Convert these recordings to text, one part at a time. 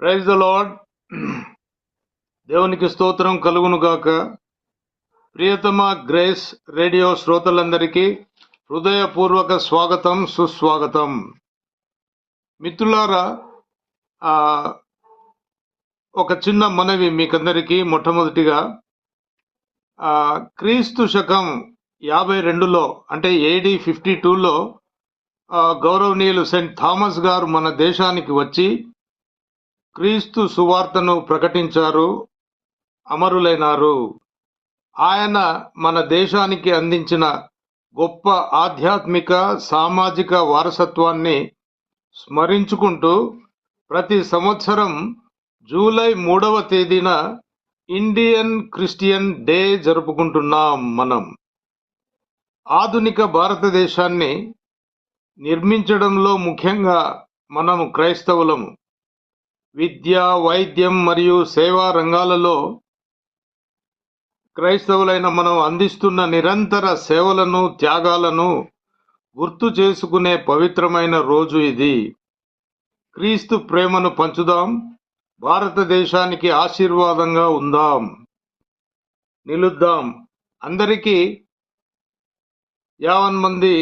Praise the lord. దేవునికి స్తోత్రం కలుగును గాక. ప్రియతమ గ్రేస్ రేడియో శ్రోతలందరికీ హృదయపూర్వక స్వాగతం, సుస్వాగతం. మిత్రులారా, ఒక చిన్న మనవి మీకందరికీ. మొట్టమొదటిగా క్రీస్తు శకం 52లో అంటే AD 52లో గౌరవనీయులు సెయింట్ థామస్ గారు మన దేశానికి వచ్చి క్రీస్తు సువార్తను ప్రకటించారు, అమరులైనారు. ఆయన మన దేశానికి అందించిన గొప్ప ఆధ్యాత్మిక సామాజిక వారసత్వాన్ని స్మరించుకుంటూ ప్రతి సంవత్సరం జూలై 3వ తేదీన ఇండియన్ క్రిస్టియన్ డే జరుపుకుంటున్నాం. మనం ఆధునిక భారతదేశాన్ని నిర్మించడంలో ముఖ్యంగా మనము క్రైస్తవులము విద్య, వైద్యం మరియు సేవా రంగాలలో క్రైస్తవులైన మనం అందిస్తున్న నిరంతర సేవలను, త్యాగాలను గుర్తు చేసుకునే పవిత్రమైన రోజు ఇది. క్రీస్తు ప్రేమను పంచుదాం, భారతదేశానికి ఆశీర్వాదంగా ఉందాం, నిలుద్దాం. అందరికీ 50 మంది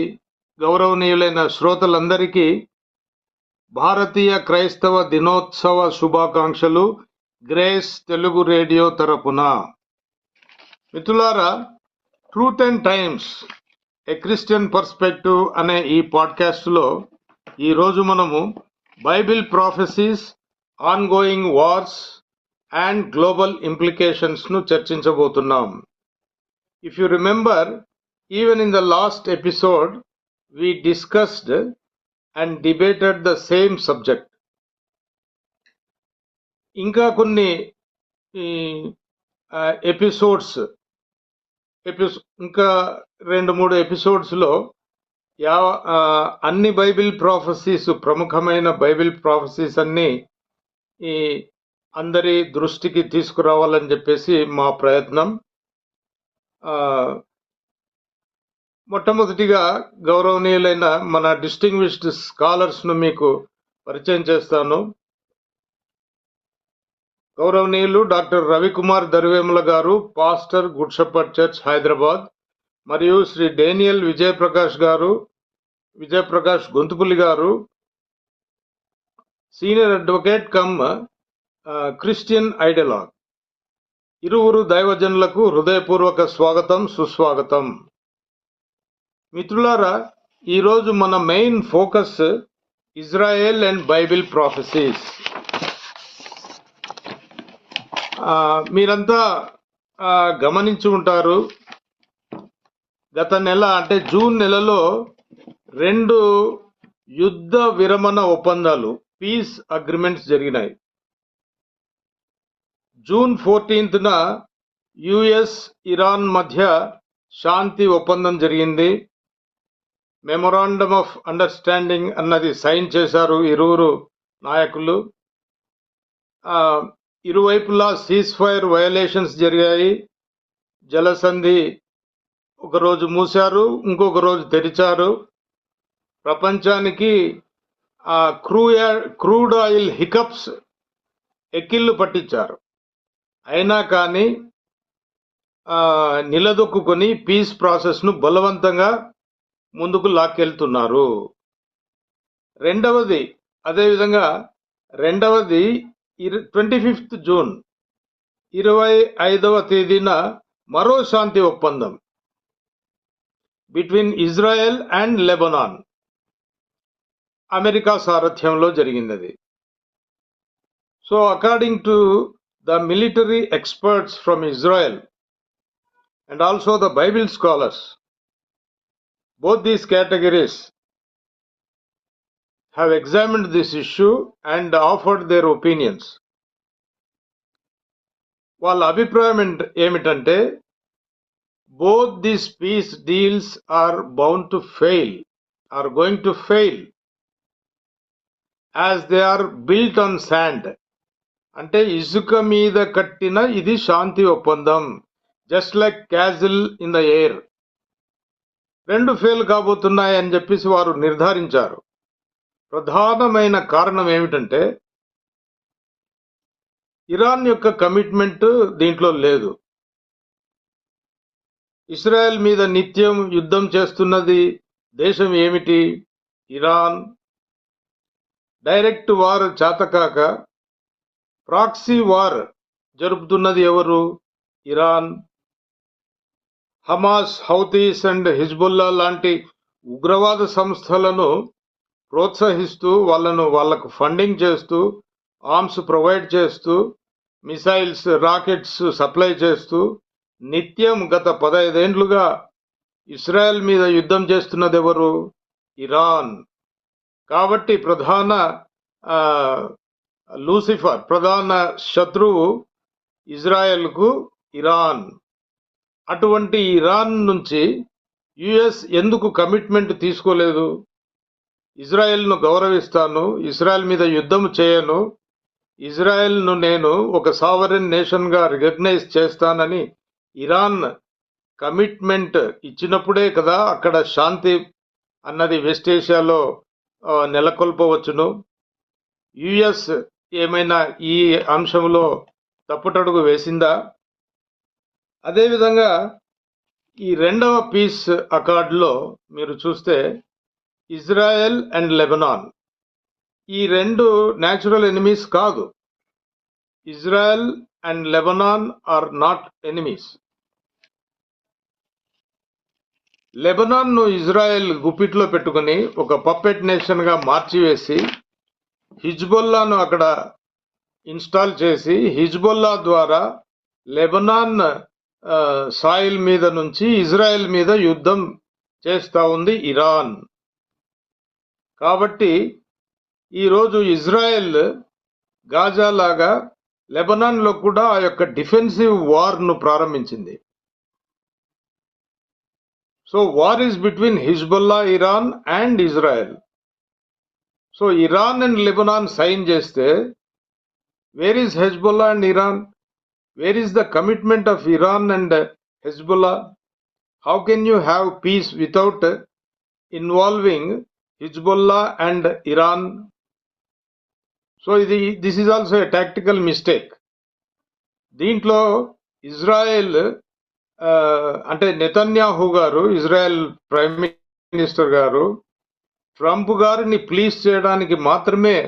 గౌరవనీయులైన శ్రోతలందరికీ భారతీయ క్రైస్తవ దినోత్సవ శుభాకాంక్షలు గ్రేస్ తెలుగు రేడియో తరపున. మిత్రులారా, truth and times a Christian perspective అనే ఈ పాడ్కాస్ట్లో ఈరోజు మనము Bible prophecies, ongoing wars and global ఇంప్లికేషన్స్ను చర్చించబోతున్నాం. If you remember, even in the last episode we discussed and debated the same subject. ఇంకా కొన్ని ఎపిసోడ్స్ ఇంకా 2-3 ఎపిసోడ్స్లో అన్ని బైబిల్ ప్రాఫెసీస్, ప్రముఖమైన బైబిల్ ప్రాఫెసీస్ అన్ని అందరి దృష్టికి తీసుకురావాలని చెప్పేసి మా ప్రయత్నం. మొట్టమొదటిగా గౌరవనీయులైన మన డిస్టింగ్విష్డ్ స్కాలర్స్ను మీకు పరిచయం చేస్తాను. గౌరవనీయులు డాక్టర్ రవికుమార్ దర్వేముల గారు, pastor good shepherd church, Hyderabad. మరియు శ్రీ డేనియల్ విజయప్రకాష్ గొంతుపులి గారు, సీనియర్ అడ్వకేట్ కమ్ క్రిస్టియన్ ఐడియాలగ్. ఇరువురు దైవజనులకు హృదయపూర్వక స్వాగతం, సుస్వాగతం. మిత్రులారా, ఈరోజు మన main focus Israel and Bible prophecies. మీరంతా గమనించి ఉంటారు, గత నెల అంటే జూన్ నెలలో 2 యుద్ధ విరమణ ఒప్పందాలు, పీస్ అగ్రిమెంట్స్ జరిగినాయి. జూన్ 14న US, ఇరాన్ మధ్య శాంతి ఒప్పందం జరిగింది. మెమొరాండమ్ ఆఫ్ అండర్స్టాండింగ్ అన్నది సైన్ చేశారు ఇరువురు నాయకులు. ఇరువైపులా సీజ్ ఫైర్ వయలేషన్స్ జరిగాయి. జలసంధి ఒకరోజు మూశారు, ఇంకొక రోజు తెరిచారు. ప్రపంచానికి క్రూడ్ ఆయిల్ హికప్స్ ఎక్కిళ్ళు పట్టించారు. అయినా కానీ నిలదొక్కుని పీస్ ప్రాసెస్ను బలవంతంగా ముందుకు లాక్కెళ్తున్నారు. రెండవది 25 జూన్ 25వ తేదీన మరో శాంతి ఒప్పందం between Israel and Lebanon America సారథ్యంలో జరిగినది. So according to the military experts from Israel and also the Bible scholars, both these categories have examined this issue and offered their opinions. వాళ్ళ అభిప్రాయం ఏమిటంటే, both these peace deals are bound to fail, are going to fail, as they are built on sand. అంటే ఇసుక మీద కట్టిన ఇది శాంతి ఒప్పందం, just like castle in the air. 2 fail కాబోతున్నాయి అని చెప్పేసి వారు నిర్ధారించారు. ప్రధానమైన కారణం ఏమిటంటే, ఇరాన్ యొక్క కమిట్మెంట్ దీంట్లో లేదు. ఇస్రాయెల్ మీద నిత్యం యుద్ధం చేస్తున్నది దేశం ఏమిటి? ఇరాన్. డైరెక్ట్ వార్ చేతకాక ప్రాక్సీ వార్ జరుపుతున్నది ఎవరు? Iran. Hamas, Houthis and Hezbollah లాంటి ఉగ్రవాద సంస్థలను ప్రోత్సహిస్తూ వాళ్లకు ఫండింగ్ చేస్తూ, ఆర్మ్స్ ప్రొవైడ్ చేస్తూ, మిసైల్స్, రాకెట్స్ సప్లై చేస్తూ నిత్యం గత 15 ఏండ్లుగా ఇస్రాయెల్ మీద యుద్ధం చేస్తున్నది ఎవరు? ఇరాన్. కాబట్టి ప్రధాన శత్రువు ఇజ్రాయెల్కు ఇరాన్. అటువంటి ఇరాన్ నుంచి యుఎస్ ఎందుకు కమిట్మెంట్ తీసుకోలేదు? ఇజ్రాయెల్ను గౌరవిస్తాను, ఇజ్రాయెల్ మీద యుద్ధం చేయను, ఇజ్రాయెల్ను నేను ఒక సావరెన్ నేషన్గా రికగ్నైజ్ చేస్తానని ఇరాన్ కమిట్మెంట్ ఇచ్చినప్పుడే కదా అక్కడ శాంతి అన్నది వెస్ట్ ఏషియాలో నెలకొల్పవచ్చును. యుఎస్ ఏమైనా ఈ అంశంలో తప్పుటడుగు వేసిందా? అదేవిధంగా ఈ రెండవ పీస్ అకార్డులో మీరు చూస్తే ఇజ్రాయెల్ అండ్ లెబనాన్ ఈ రెండు న్యాచురల్ ఎనిమీస్ కాదు. Israel and Lebanon are not enemies. లెబనాన్ను ఇజ్రాయెల్ గుప్పిట్లో పెట్టుకుని ఒక పప్పెట్ నేషన్గా మార్చివేసి హిజ్బుల్లాను అక్కడ ఇన్స్టాల్ చేసి హిజ్బుల్లా ద్వారా లెబనాన్ సాయిల్ మీద నుంచి ఇజ్రాయెల్ మీద యుద్ధం చేస్తూ ఉంది ఇరాన్. కాబట్టి ఈరోజు ఇజ్రాయెల్ గాజా లాగా లెబనాన్లో కూడా ఆ యొక్క డిఫెన్సివ్ వార్ను ప్రారంభించింది. So war is between Hezbollah, Iran and Israel. So Iran and Lebanon sign చేస్తే where is Hezbollah and Iran? Where is the commitment of Iran and Hezbollah? How can you have peace without involving Hezbollah and Iran? So this is also a tactical mistake. దీంట్లో Israel అంటే Netanyahu గారు, Israel prime minister గారు Trump గారిని please చేయడానికి మాత్రమే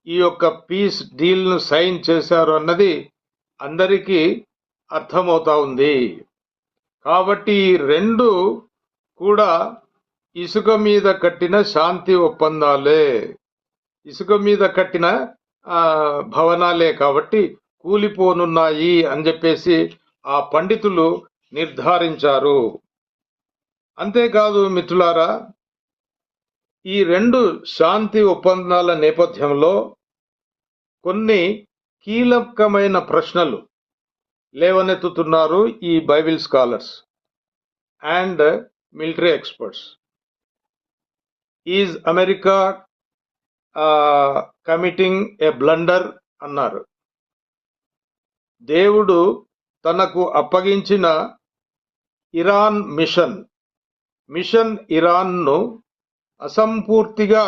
ఈ యొక్క piece డీల్ను sign చేశారు అన్నది అందరికీ అర్థమవుతా ఉంది. కాబట్టి ఈ రెండు కూడా ఇసుక మీద కట్టిన శాంతి ఒప్పందాలే, ఇసుక మీద కట్టిన భవనాలే, కాబట్టి కూలిపోనున్నాయి అని చెప్పేసి ఆ పండితులు నిర్ధారించారు. అంతేకాదు మిత్రులారా, ఈ రెండు శాంతి ఒప్పందాల నేపథ్యంలో కొన్ని కీలకమైన ప్రశ్నలు లేవనెత్తుతున్నారు ఈ Bible scholars and military experts. Is America committing A blunder అన్నారు. దేవుడు తనకు అప్పగించిన ఇరాన్ మిషన్ ఇరాన్ను అసంపూర్తిగా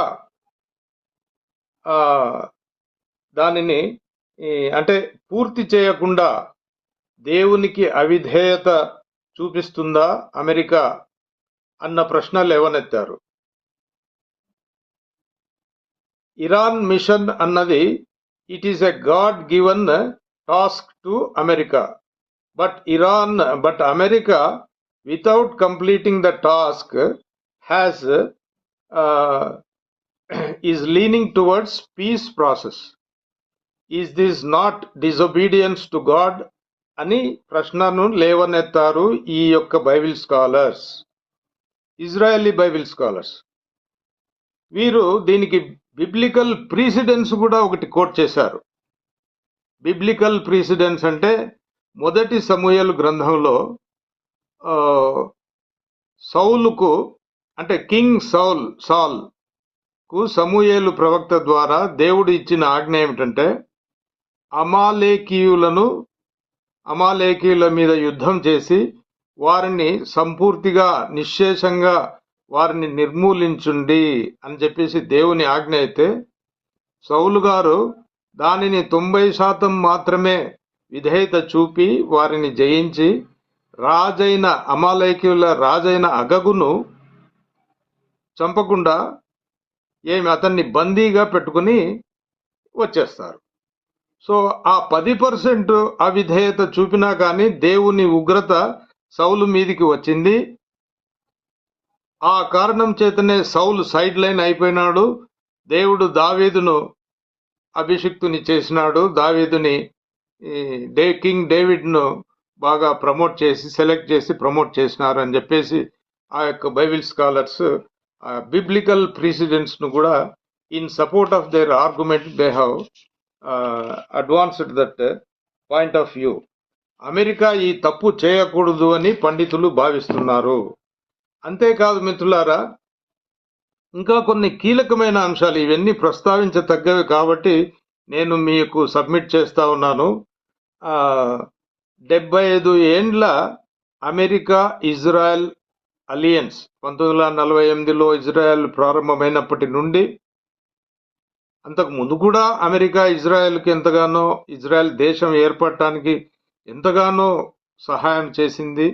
దానిని అంటే పూర్తి చేయకుండా దేవునికి అవిధేయత చూపిస్తుందా అమెరికా అన్న ప్రశ్న లేవనెత్తారు. ఇరాన్ మిషన్ అన్నది it is a God given task to America, but America without completing the task has is leaning towards piece process. Is this not disobedience to God అని ప్రశ్నను లేవనెత్తారు ఈ యొక్క Bible scholars, Israeli Bible scholars. వీరు దీనికి biblical ప్రీసిడెన్స్ కూడా ఒకటి coat చేశారు. Biblical ప్రీసిడెన్స్ అంటే మొదటి సమూయేలు గ్రంథంలో సౌలుకు అంటే కింగ్ సాల్కు సమూయేలు ప్రవక్త ద్వారా దేవుడు ఇచ్చిన ఆజ్ఞ ఏమిటంటే అమాలేకీయుల మీద యుద్ధం చేసి వారిని సంపూర్తిగా నిశ్శేషంగా వారిని నిర్మూలించుండి అని చెప్పేసి దేవుని ఆజ్ఞ అయితే సౌలు గారు దానిని 90% మాత్రమే విధేయత చూపి వారిని జయించి రాజైన అమాలేకీయుల రాజైన అగగును చంపకుండా అతన్ని బందీగా పెట్టుకుని వచ్చేస్తారు. సో ఆ 10% అవిధేయత చూపినా కానీ దేవుని ఉగ్రత సౌలు మీదికి వచ్చింది. ఆ కారణం చేతనే సౌలు సైడ్ లైన్ అయిపోయినాడు. దేవుడు దావీదును అభిషిక్తుని చేసినాడు. దావీదుని కింగ్ డేవిడ్ను బాగా ప్రమోట్ చేసి సెలెక్ట్ చేసి ప్రమోట్ చేసినారు అని చెప్పేసి ఆ యొక్క బైబిల్ స్కాలర్స్ బిబ్లికల్ ప్రెసిడెంట్స్ ను కూడా in support of their argument they have advanced that point of view. America ఈ తప్పు చేయకూడదు అని పండితులు భావిస్తున్నారు. అంతేకాదు మిత్రులారా, ఇంకా కొన్ని కీలకమైన అంశాలు, ఇవన్నీ ప్రస్తావించతగ్గవి కాబట్టి నేను మీకు సబ్మిట్ చేస్తా ఉన్నాను. 75 ఏండ్ల అమెరికా ఇజ్రాయెల్ అలియన్స్ 1948లో ఇజ్రాయెల్ ప్రారంభమైనప్పటి నుండి, అంతకు ముందు కూడా అమెరికా ఇజ్రాయెల్కి ఎంతగానో, ఇజ్రాయెల్ దేశం ఏర్పడటానికి ఎంతగానో సహాయం చేసింది.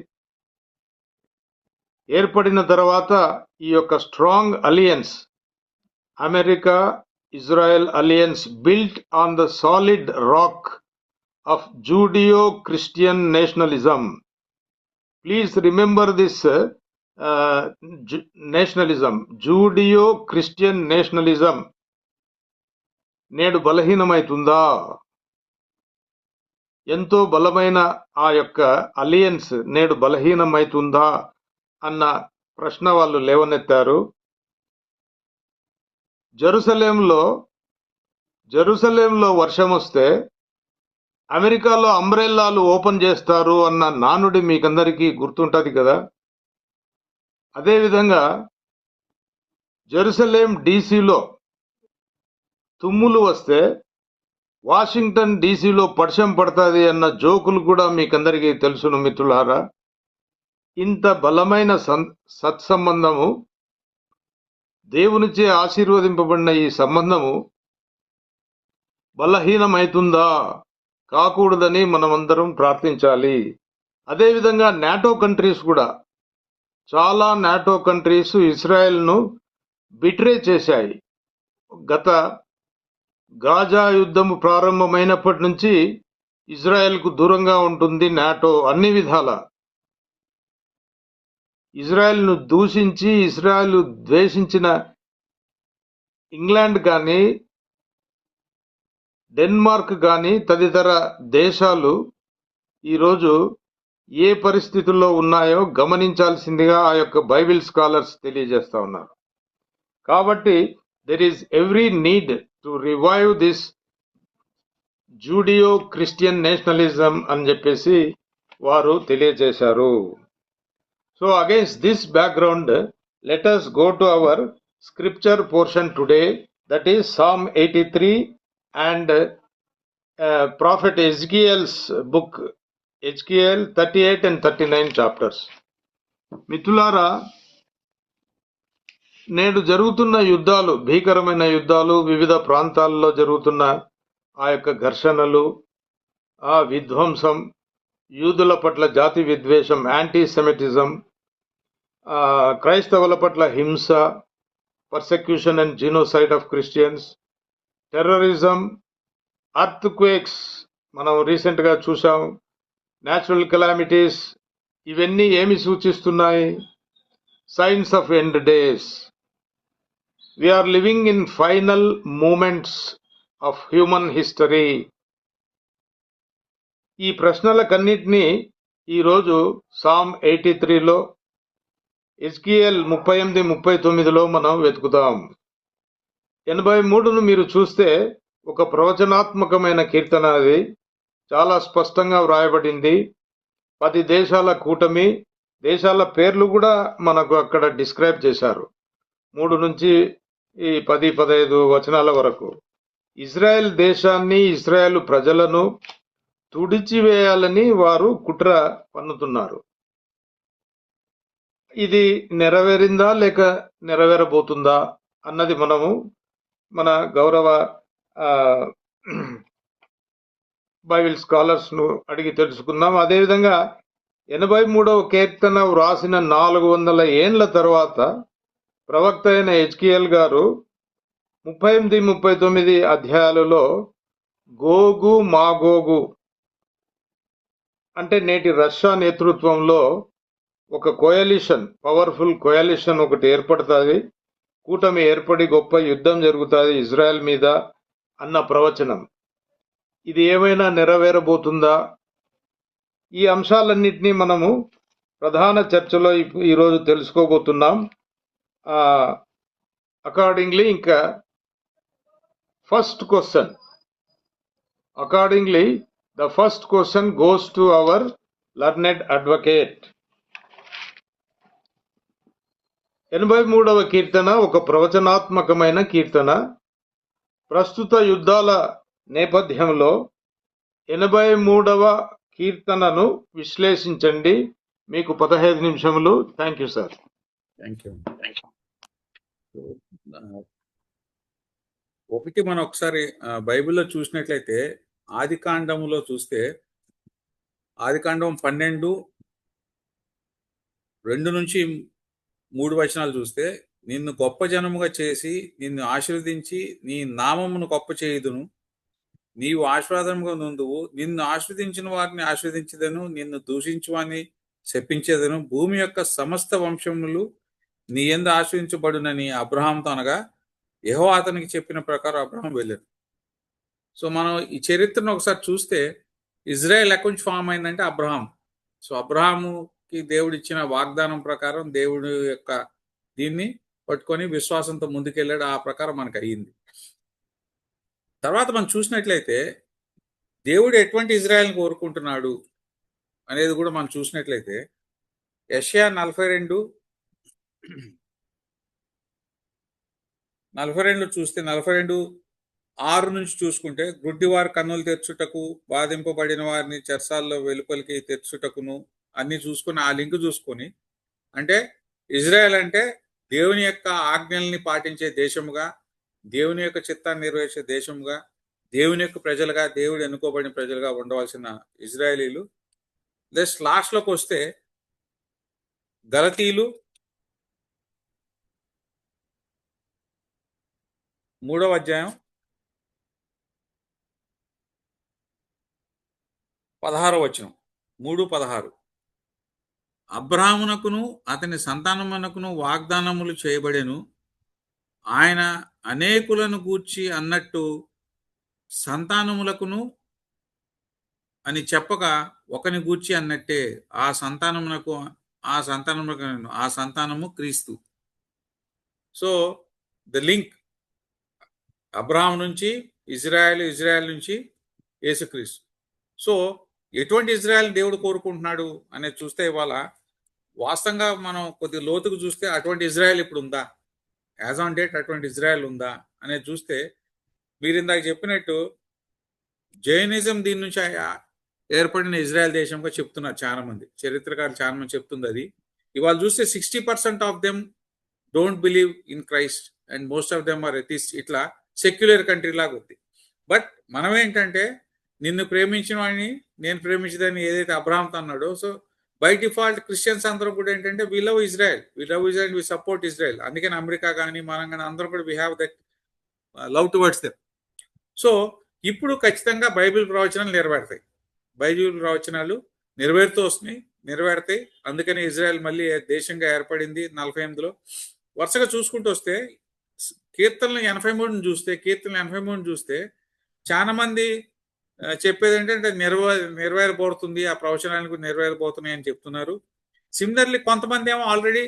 ఏర్పడిన తర్వాత ఈ యొక్క strong alliance, America Israel alliance built on the solid rock of Judeo-Christian nationalism. Please remember this nationalism, Judeo-Christian nationalism. నేడు బలహీనమైతుందా? ఎంతో బలమైన ఆ యొక్క అలియన్స్ నేడు బలహీనమైతుందా అన్న ప్రశ్న వాళ్ళు లేవనెత్తారు. జెరూసలేంలో వర్షం వస్తే అమెరికాలో అంబ్రెల్లాలు ఓపెన్ చేస్తారు అన్న నానుడి మీకందరికీ గుర్తుంటుంది కదా. అదేవిధంగా జెరూసలేం డీసీలో తుమ్ములు వస్తే వాషింగ్టన్ డీసీలో పర్షం పడుతుంది అన్న జోకులు కూడా మీకందరికీ తెలుసును మిత్రులారా. ఇంత బలమైన సత్సంబంధము, దేవునిచే ఆశీర్వదింపబడిన ఈ సంబంధము బలహీనమైతుందా? కాకూడదని మనమందరం ప్రార్థించాలి. అదేవిధంగా నాటో కంట్రీస్ కూడా, చాలా నాటో కంట్రీస్ ఇజ్రాయెల్ను బిట్రే చేశాయి. గత గాజా యుద్ధము ప్రారంభమైనప్పటి నుంచి ఇజ్రాయెల్కు దూరంగా ఉంటుంది నాటో అన్ని విధాల. ఇజ్రాయెల్ను దూషించి ఇజ్రాయెల్ ద్వేషించిన ఇంగ్లాండ్ కానీ, డెన్మార్క్ కానీ తదితర దేశాలు ఈరోజు ఏ పరిస్థితుల్లో ఉన్నాయో గమనించాల్సిందిగా ఆ యొక్క బైబిల్ స్కాలర్స్ తెలియజేస్తా ఉన్నారు. కాబట్టి there is every need to revive this Zudio Christian nationalism అని చెప్పేసి వారు తెలియజేశారు. So against this background let us go to our scripture portion today, that is Psalm 83 and Prophet Ezekiel's book, Ezekiel 38 and 39 chapters. మిత్రులారా, నేడు జరుగుతున్న యుద్ధాలు, భీకరమైన యుద్ధాలు, వివిధ ప్రాంతాల్లో జరుగుతున్న ఆ యొక్క ఘర్షణలు, ఆ విధ్వంసం, యూదుల పట్ల జాతి విద్వేషం, యాంటీసెమిటిజం, క్రైస్తవుల పట్ల హింస, persecution and genocide of Christians, terrorism, earthquakes మనం రీసెంట్గా చూసాం, న్యాచురల్ కెలామిటీస్, ఇవన్నీ ఏమి సూచిస్తున్నాయి? Signs of end days. We are living in final moments of human history. ఈ ప్రశ్నలకన్నిటినీ ఈరోజు సామ్ 83లో, ఎజ్కియెల్ 38-39లో మనం వెతుకుతాం. 83ను మీరు చూస్తే ఒక ప్రవచనాత్మకమైన కీర్తన. అది చాలా స్పష్టంగా వ్రాయబడింది. 10 దేశాల కూటమి, దేశాల పేర్లు కూడా మనకు అక్కడ డిస్క్రైబ్ చేశారు. 3 నుంచి 10-15 వచనాల వరకు. ఇజ్రాయెల్ దేశాన్ని, ఇజ్రాయెల్ ప్రజలను తుడిచివేయాలని వారు కుట్ర పన్నుతున్నారు. ఇది నెరవేరిందా లేక నెరవేరబోతుందా అన్నది మనము మన గౌరవ బైబిల్ స్కాలర్స్ను అడిగి తెలుసుకుందాం. అదేవిధంగా 83వ కీర్తన వ్రాసిన 400 ఏండ్ల తర్వాత ప్రవక్త అయిన హెజ్కియల్ గారు 38, 39 అధ్యాయాలలో గోగు మాగోగు అంటే నేటి రష్యా నేతృత్వంలో ఒక కోయలిషన్, పవర్ఫుల్ కోయలిషన్ ఒకటి ఏర్పడుతుంది, కూటమి ఏర్పడి గొప్ప యుద్ధం జరుగుతుంది ఇజ్రాయెల్ మీద అన్న ప్రవచనం. ఇది ఏమైనా నెరవేరబోతుందా? ఈ అంశాలన్నింటినీ మనము ప్రధాన చర్చలో ఈరోజు తెలుసుకోబోతున్నాం. అకార్డింగ్లీ ఇంకా first question accordingly the first question goes to our learned advocate. 83వ కీర్తన ఒక ప్రవచనాత్మకమైన కీర్తన. ప్రస్తుత యుద్ధాల నేపథ్యంలో 83వ కీర్తనను విశ్లేషించండి. మీకు 15 నిమిషములు. Thank you sir. Thank you. ఒకటి మనం ఒకసారి బైబిల్లో చూసినట్లయితే ఆదికాండములో చూస్తే ఆదికాండం 12:2-3 చూస్తే, నిన్ను గొప్ప జనముగా చేసి నిన్ను ఆశీర్వదించి నీ నామమును గొప్ప చేయుదును, నీవు ఆశీర్వాదముగా నుందువు, నిన్ను ఆశీర్వదించిన వారిని ఆశీర్వదించదను, నిన్ను దూషించు వారిని శపించేదను, భూమి యొక్క సమస్త వంశములు నీ యందు ఆశీర్వించబడునని అబ్రహాంతో అనగా యెహోవా అతనికి చెప్పిన ప్రకారం అబ్రహాం వెళ్ళాడు. సో మనం ఈ చరిత్రను ఒకసారి చూస్తే ఇజ్రాయెల్ ఎక్కడి నుంచి ఫామ్ అయిందంటే అబ్రహాం. సో అబ్రహాముకి దేవుడు ఇచ్చిన వాగ్దానం ప్రకారం దేవుడు యొక్క దీన్ని పట్టుకొని విశ్వాసంతో ముందుకెళ్ళాడు. ఆ ప్రకారం మనకు అయ్యింది. తర్వాత మనం చూసినట్లయితే దేవుడు ఎటువంటి ఇజ్రాయెల్ని కోరుకుంటున్నాడు అనేది కూడా మనం చూసినట్లయితే యెషయా 42 చూస్తే 42:6 నుంచి చూసుకుంటే, గుడ్డివారి కన్నులు తెచ్చుటకు, బాధింపబడిన వారిని చెరసాల్లో వెలుపలికి తెచ్చుటకును అన్ని చూసుకుని, ఆ లింక్ చూసుకొని, అంటే ఇజ్రాయెల్ అంటే దేవుని యొక్క ఆజ్ఞల్ని పాటించే దేశముగా, దేవుని యొక్క చిత్తాన్ని నెరవేర్చే దేశముగా, దేవుని యొక్క ప్రజలుగా, దేవుడు ఎన్నుకోబడిన ప్రజలుగా ఉండవలసిన ఇజ్రాయేలీలు. లాస్ట్లోకి వస్తే గలతీలు 3వ అధ్యాయం 16వ వచనం, 3:16, అబ్రహామునకును అతని సంతానమునకును వాగ్దానములు చేయబడెను, ఆయన అనేకులను గూర్చి అన్నట్టు సంతానములకును అని చెప్పగా ఒకని గూర్చి అన్నట్టే ఆ సంతానము క్రీస్తు. సో ద లింక్ అబ్రహాం నుంచి ఇజ్రాయెల్, ఇజ్రాయెల్ నుంచి యేసుక్రీస్తు. సో ఎటువంటి ఇజ్రాయెల్ దేవుడు కోరుకుంటున్నాడు అనేది చూస్తే ఇవాళ వాస్తవంగా మనం కొద్దిగా లోతుకు చూస్తే అటువంటి ఇజ్రాయెల్ ఇప్పుడు ఉందా, యాజ్ ఆన్ డేట్ అటువంటి ఇజ్రాయెల్ ఉందా అనేది చూస్తే, మీరు ఇందాక చెప్పినట్టు జైనిజం దీని నుంచి ఏర్పడిన ఇజ్రాయెల్ దేశంగా చెప్తున్నారు చాలా మంది చరిత్రకారులు, చాలా మంది చెప్తుంది అది. ఇవాళ చూస్తే 60% of them don't believe in Christ and most of them are atheist. ఇట్లా సెక్యులర్ కంట్రీ లాగా ఉంది. బట్ మనం ఏంటంటే, నిన్ను ప్రేమించిన వాడిని నేను ప్రేమించదని ఏదైతే అబ్రహాంతో అన్నాడో, సో బై డిఫాల్ట్ క్రిస్టియన్స్ అందరూ కూడా ఏంటంటే we love Israel, we support Israel. అందుకని అమెరికా కానీ మనం కానీ అందరూ కూడా we have that love towards them. So ఇప్పుడు ఖచ్చితంగా బైబిల్ ప్రవచనాలు నెరవేరుతాయి. బైబిల్ ప్రవచనాలు నెరవేరుతాయి. అందుకని ఇజ్రాయెల్ మళ్ళీ దేశంగా ఏర్పడింది 48లో. వరుసగా చూసుకుంటూ వస్తే కీర్తనలు 83 చూస్తే చాలా మంది చెప్పేది ఏంటంటే నెరవేరబోతుంది, ఆ ప్రవచనాలకు నెరవేరబోతున్నాయి అని చెప్తున్నారు. సిమిలర్లీ కొంతమంది ఏమో ఆల్రెడీ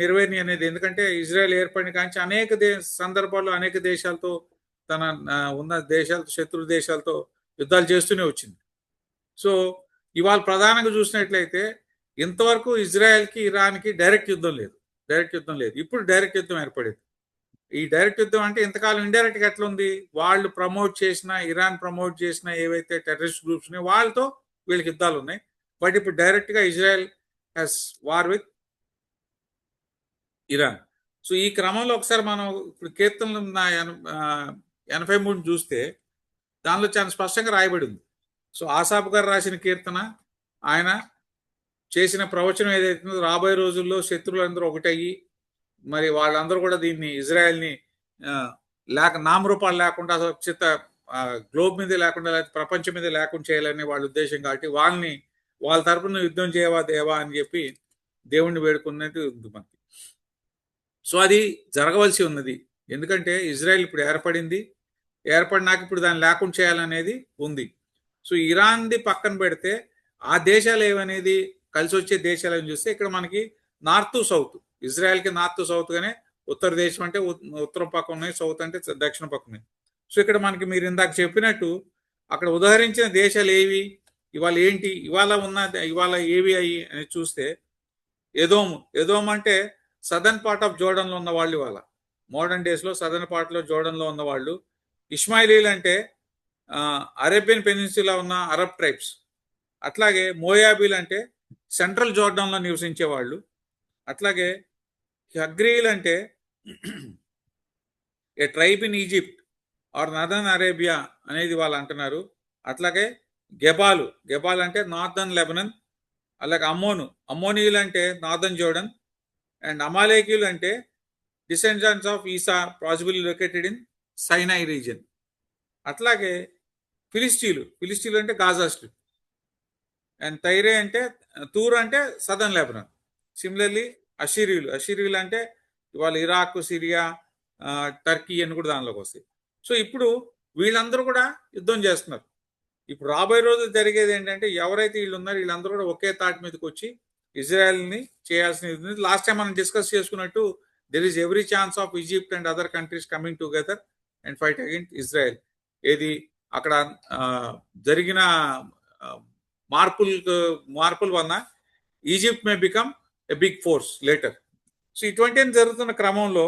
నెరవేరిని అనేది, ఎందుకంటే ఇజ్రాయెల్ ఏర్పడిన కానీ అనేక సందర్భాల్లో అనేక దేశాలతో తన ఉన్న దేశాలతో, శత్రు దేశాలతో యుద్ధాలు చేస్తూనే వచ్చింది. సో ఇవాళ ప్రధానంగా చూసినట్లయితే ఇంతవరకు ఇజ్రాయెల్కి ఇరాన్కి డైరెక్ట్ యుద్ధం లేదు. ఇప్పుడు డైరెక్ట్ యుద్ధం ఏర్పడింది. ఈ డైరెక్ట్ యుద్ధం అంటే ఇంతకాలం ఇండైరెక్ట్ గా ఎట్లా ఉంది, వాళ్ళు ప్రమోట్ చేసిన, ఇరాన్ ప్రమోట్ చేసిన ఏవైతే టెర్రరిస్ట్ గ్రూప్స్ ఉన్నాయో వాళ్ళతో వీళ్ళకి యుద్ధాలు ఉన్నాయి. బట్ ఇప్పుడు డైరెక్ట్ గా Israel has war with Iran. So ఈ క్రమంలో ఒకసారి మనం ఇప్పుడు కీర్తనలు 83 చూస్తే దానిలో చాలా స్పష్టంగా రాయబడి ఉంది. సో ఆసాపు గారు రాసిన కీర్తన, ఆయన చేసిన ప్రవచనం ఏదైతుందో రాబోయే రోజుల్లో శత్రువులందరూ ఒకటయ్యి మరి వాళ్ళందరూ కూడా దీన్ని ఇజ్రాయెల్ని నామరూపాలు లేకుండా అసలు గ్లోబ్ మీద లేకుండా ప్రపంచం మీద లేకుండా చేయాలని వాళ్ళ ఉద్దేశం కాబట్టి వాళ్ళ తరపున యుద్ధం చేయవా దేవా అని చెప్పి దేవుణ్ణి వేడుకున్నట్టు ఉంది మనకి. సో అది జరగవలసి ఉన్నది. ఎందుకంటే ఇజ్రాయెల్ ఇప్పుడు ఏర్పడినాక ఇప్పుడు దాన్ని లేకుండా చేయాలనేది ఉంది. సో ఇరాన్ది పక్కన పెడితే ఆ దేశాలు ఏమనేది కలిసి వచ్చే దేశాలని చూస్తే ఇక్కడ మనకి నార్త్ సౌత్, ఇజ్రాయెల్కి నార్త్ సౌత్ గానే ఉత్తర దేశం అంటే ఉత్తరం పక్క ఉన్నాయి, సౌత్ అంటే దక్షిణ పక్క ఉన్నాయి. సో ఇక్కడ మనకి మీరు ఇందాక చెప్పినట్టు అక్కడ ఉదాహరించిన దేశాలు ఏవి, ఇవాళ ఏంటి, ఇవాళ ఏవి అయ్యి అని చూస్తే ఎదోమ్ అంటే సదర్న్ పార్ట్ ఆఫ్ జోర్డన్ లో ఉన్న వాళ్ళు, ఇవాళ మోడర్న్ డేస్ లో సదర్న్ పార్ట్ లో జోర్డన్ లో ఉన్న వాళ్ళు. ఇస్మాయిలీలు అంటే అరేబియన్ పెనిన్సులా ఉన్న అరబ్ ట్రైబ్స్. అట్లాగే మోయాబీలు అంటే సెంట్రల్ జోర్డన్ లో నివసించే వాళ్ళు. అట్లాగే హగ్రీలు అంటే a tribe in Egypt or northern Arabia అనేది వాళ్ళు అంటున్నారు. అట్లాగే గెబాల్ అంటే నార్థన్ లెబనన్. అలాగే అమ్మోనీయులు అంటే నార్థన్ జోర్డన్. అండ్ అమాలేకీయులు అంటే డిసెండెంట్స్ ఆఫ్ ఈసా, possibly located in Sinai region. అట్లాగే ఫిలిస్టీలు అంటే గాజా స్ట్రిప్. అండ్ తైరే అంటే తూర్ అంటే సదర్న్ లెబనాన్. సిమిలర్లీ అషీరీలు అంటే ఇవాళ ఇరాక్, సిరియా, టర్కీ అని కూడా దానిలోకి వస్తాయి. సో ఇప్పుడు వీళ్ళందరూ కూడా యుద్ధం చేస్తున్నారు. ఇప్పుడు రాబోయే రోజులు జరిగేది ఏంటంటే ఎవరైతే వీళ్ళు ఉన్నారో వీళ్ళందరూ కూడా ఒకే తాటి మీదకి వచ్చి ఇజ్రాయెల్ని చేయాల్సింది. లాస్ట్ టైం మనం డిస్కస్ చేసుకున్నట్టు there is every chance of Egypt and other countries coming together and fight against Israel. ఏది అక్కడ జరిగిన మార్పుల వలన Egypt may become a big force later. So ఇటువంటి జరుగుతున్న క్రమంలో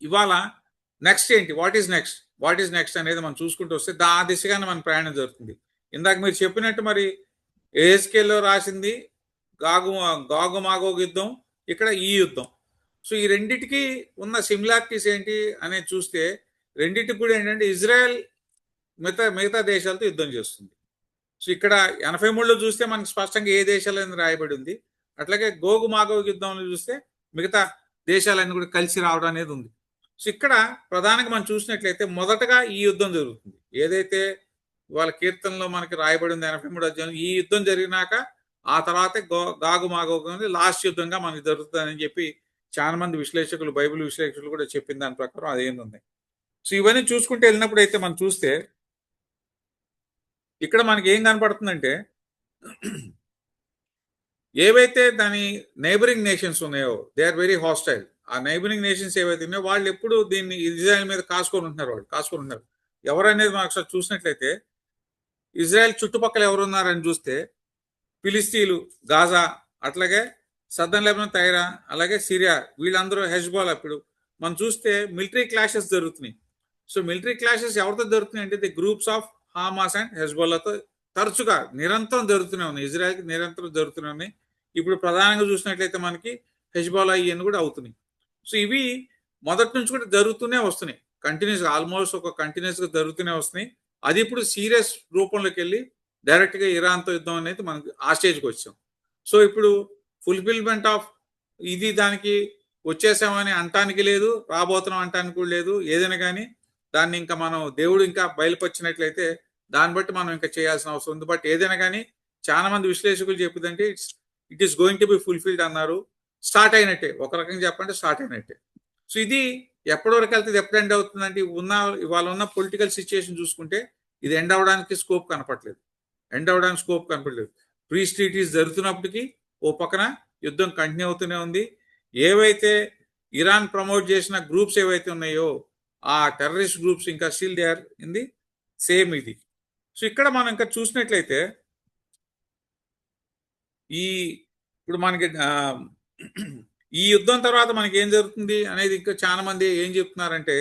ఇవాళ నెక్స్ట్ ఏంటి, వాట్ ఈస్ నెక్స్ట్ అనేది మనం చూసుకుంటూ వస్తే ఆ దిశగానే మన ప్రయాణం జరుగుతుంది. ఇందాక మీరు చెప్పినట్టు మరి ఏఎస్కేలో రాసింది గాగు మాగోగ్ యుద్ధం, ఇక్కడ ఈ యుద్ధం. సో ఈ రెండిటికి ఉన్న సిమిలారిటీస్ ఏంటి అనేది చూస్తే రెండింటికి కూడా ఏంటంటే ఇజ్రాయెల్ మిగతా దేశాలతో యుద్ధం చేస్తుంది. సో ఇక్కడ 83లో చూస్తే మనకి స్పష్టంగా ఏ దేశాలని రాయబడి ఉంది. అట్లాగే గోగు మాగోగ్ యుద్ధంలో చూస్తే మిగతా దేశాలన్నీ కూడా కలిసి రావడం అనేది ఉంది. సో ఇక్కడ ప్రధానంగా మనం చూసినట్లయితే మొదటగా ఈ యుద్ధం జరుగుతుంది. ఏదైతే వాళ్ళ కీర్తనలో మనకి రాయబడి ఉంది 83 అధ్యాయం, ఈ యుద్ధం జరిగినాక ఆ తర్వాత గాగు మాగోగ్ అనేది లాస్ట్ యుద్ధంగా మనకి జరుగుతుందని చెప్పి చాలా మంది విశ్లేషకులు, బైబిల్ విశ్లేషకులు కూడా చెప్పిన దాని ప్రకారం అదేంది. సో ఇవన్నీ చూసుకుంటే వెళ్ళినప్పుడు అయితే మనం చూస్తే ఇక్కడ మనకి ఏం కనపడుతుందంటే ఏవైతే దాని నైబరింగ్ నేషన్స్ ఉన్నాయో దే ఆర్ వెరీ హాస్టైల్. ఆ నైబరింగ్ నేషన్స్ ఏవైతే ఉన్నాయో వాళ్ళు ఎప్పుడు దీన్ని ఇజ్రాయెల్ మీద కాసుకొని ఉంటున్నారు. ఎవరనేది మనం ఒకసారి చూసినట్లయితే ఇజ్రాయెల్ చుట్టుపక్కల ఎవరున్నారని చూస్తే ఫిలిస్తీన్లు, గాజా, అట్లాగే సదర్న్ లెబనాన్, తైరా, అలాగే సిరియా, వీళ్ళందరూ హెజ్బాల్. అప్పుడు మనం చూస్తే మిలిటరీ క్లాషెస్ జరుగుతున్నాయి. సో మిలిటరీ క్లాషెస్ ఎవరితో జరుగుతున్నాయి అంటే the groups of Hamas and హెజ్బాల్తో తరచుగా నిరంతరం జరుగుతూనే ఉన్నాయి. ఇజ్రాయెల్కి నిరంతరం జరుగుతూనే ఉన్నాయి. ఇప్పుడు ప్రధానంగా చూసినట్లయితే మనకి హెజ్బాల్ ఇవన్నీ కూడా అవుతున్నాయి. సో ఇవి మొదటి నుంచి కూడా జరుగుతూనే వస్తున్నాయి, కంటిన్యూస్గా, ఆల్మోస్ట్ ఒక కంటిన్యూస్గా జరుగుతూనే వస్తున్నాయి. అది ఇప్పుడు సీరియస్ రూపంలోకి వెళ్ళి డైరెక్ట్గా ఇరాన్తో యుద్ధం అనేది మనకి ఆ స్టేజ్కి వచ్చాం. సో ఇప్పుడు ఫుల్ఫిల్మెంట్ ఆఫ్ ఇది దానికి వచ్చేసామని అంటానికి లేదు, రాబోతున్నాం అంటానికి కూడా లేదు. ఏదైనా కానీ దాన్ని ఇంకా మనం దేవుడు ఇంకా బయలుపరిచినట్లయితే దాన్ని బట్టి మనం ఇంకా చేయాల్సిన అవసరం ఉంది. బట్ ఏదైనా కానీ చాలా మంది విశ్లేషకులు చెప్పిందంటే it is going to be fulfilled అన్నారు. స్టార్ట్ అయినట్టే, ఒక రకంగా చెప్పంటే స్టార్ట్ అయినట్టే. సో ఇది ఎప్పటి వరకు వెళ్తుంది, ఎప్పుడు ఎండ్ అవుతుందంటే ఇవాళ ఉన్న పొలిటికల్ సిచ్యుయేషన్ చూసుకుంటే ఇది ఎండ్ అవడానికి స్కోప్ కనపట్లేదు. పీస్ ట్రీటీస్ జరుగుతున్నప్పటికీ ఓ పక్కన యుద్ధం కంటిన్యూ అవుతూనే ఉంది. ఏవైతే ఇరాన్ ప్రమోట్ చేసిన గ్రూప్స్ ఏవైతే ఉన్నాయో ఆ టెర్రరిస్ట్ గ్రూప్స్ ఇంకా still they are in the same ఇది. సో ఇక్కడ మనం ఇంకా చూసినట్లయితే ఇప్పుడు మనకి ఈ యుద్ధం తర్వాత మనకి ఏం జరుగుతుంది అనేది ఇంకా చాలా మంది ఏం చెప్తున్నారంటే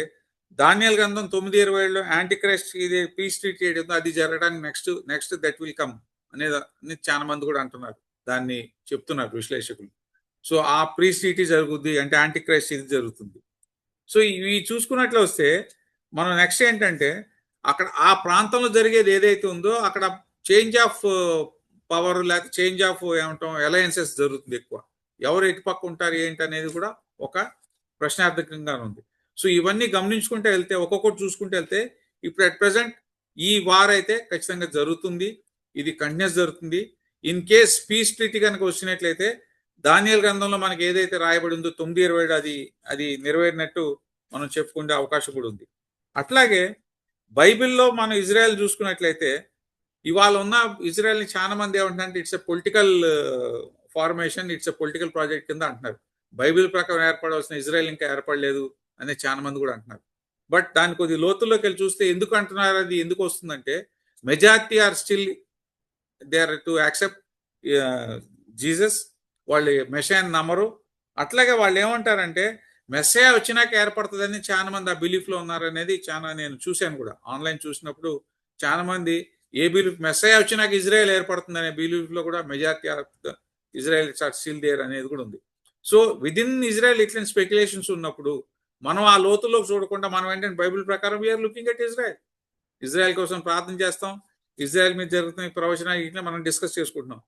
దానియేలు గ్రంథం 9:27లో యాంటీ క్రైస్ట్ ఇది పీస్ ట్రీటీ చేయడం అది జరగడానికి నెక్స్ట్ దట్ విల్ కమ్ అనేది చాలా మంది కూడా అంటున్నారు, దాన్ని చెప్తున్నారు విశ్లేషకులు. సో ఆ పీస్ ట్రీటీ జరుగుద్ది అంటే యాంటీ క్రైస్ట్ ఇది జరుగుతుంది. సో ఇవి చూసుకున్నట్లు వస్తే మనం నెక్స్ట్ ఏంటంటే అక్కడ ఆ ప్రాంతంలో జరిగేది ఏదైతే ఉందో అక్కడ చేంజ్ ఆఫ్ పవర్ లేకపోతే చేంజ్ ఆఫ్ ఏమంటాం అలయన్సెస్ జరుగుతుంది ఎక్కువ. ఎవరు ఎటుపక్క ఉంటారు ఏంటి అనేది కూడా ఒక ప్రశ్నార్థకంగా ఉంది. సో ఇవన్నీ గమనించుకుంటూ వెళ్తే ఒక్కొక్కటి చూసుకుంటూ వెళ్తే ఇప్పుడు అట్ ప్రెసెంట్ ఈ వార్ అయితే ఖచ్చితంగా జరుగుతుంది. ఇది కంటిన్యూస్ జరుగుతుంది. ఇన్ కేస్ పీస్ ట్రీటీ కనుక వచ్చినట్లయితే దానియేలు గ్రంథంలో మనకి ఏదైతే రాయబడి ఉందో 9:27 అది నెరవేరినట్టు మనం చెప్పుకునే అవకాశం కూడా ఉంది. అట్లాగే బైబిల్లో మనం ఇజ్రాయెల్ చూసుకున్నట్లయితే ఇవాళ ఉన్న ఇజ్రాయెల్ని చాలా మంది ఏమంటారంటే it's a political formation, it's a political project కింద అంటున్నారు. బైబిల్ ప్రకారం ఏర్పడవలసిన ఇజ్రాయెల్ ఇంకా ఏర్పడలేదు అనే చాలా మంది కూడా అంటున్నారు. బట్ దాని కొద్ది లోతుల్లోకి వెళ్ళి చూస్తే ఎందుకు అంటున్నారు, అది ఎందుకు వస్తుందంటే majority are still they are to accept Jesus. వాళ్ళు మెస్సయాని నమ్మరు. అట్లాగే వాళ్ళు ఏమంటారంటే మెస్సయా వచ్చినాక ఏర్పడుతుందని చాలా మంది ఆ బిలీఫ్ లో ఉన్నారు అనేది చాలా నేను చూశాను కూడా. ఆన్లైన్ చూసినప్పుడు చాలా మంది ఏ బిలీఫ్ మెస్సయా వచ్చినాక ఇజ్రాయెల్ ఏర్పడుతుంది అనే బిలీఫ్ లో కూడా majority of Israel still there అనేది కూడా ఉంది. సో విదిన్ ఇజ్రాయెల్ ఇట్లాంటి స్పెక్యులేషన్స్ ఉన్నప్పుడు మనం ఆ లోతుల్లోకి చూడకుండా మనం ఏంటంటే బైబిల్ ప్రకారం we are looking at Israel. Israel కోసం ప్రార్థన చేస్తాం, ఇజ్రాయెల్ మీద జరుగుతున్న ప్రవచనాలు ఇట్లా మనం డిస్కస్ చేసుకుంటున్నాం.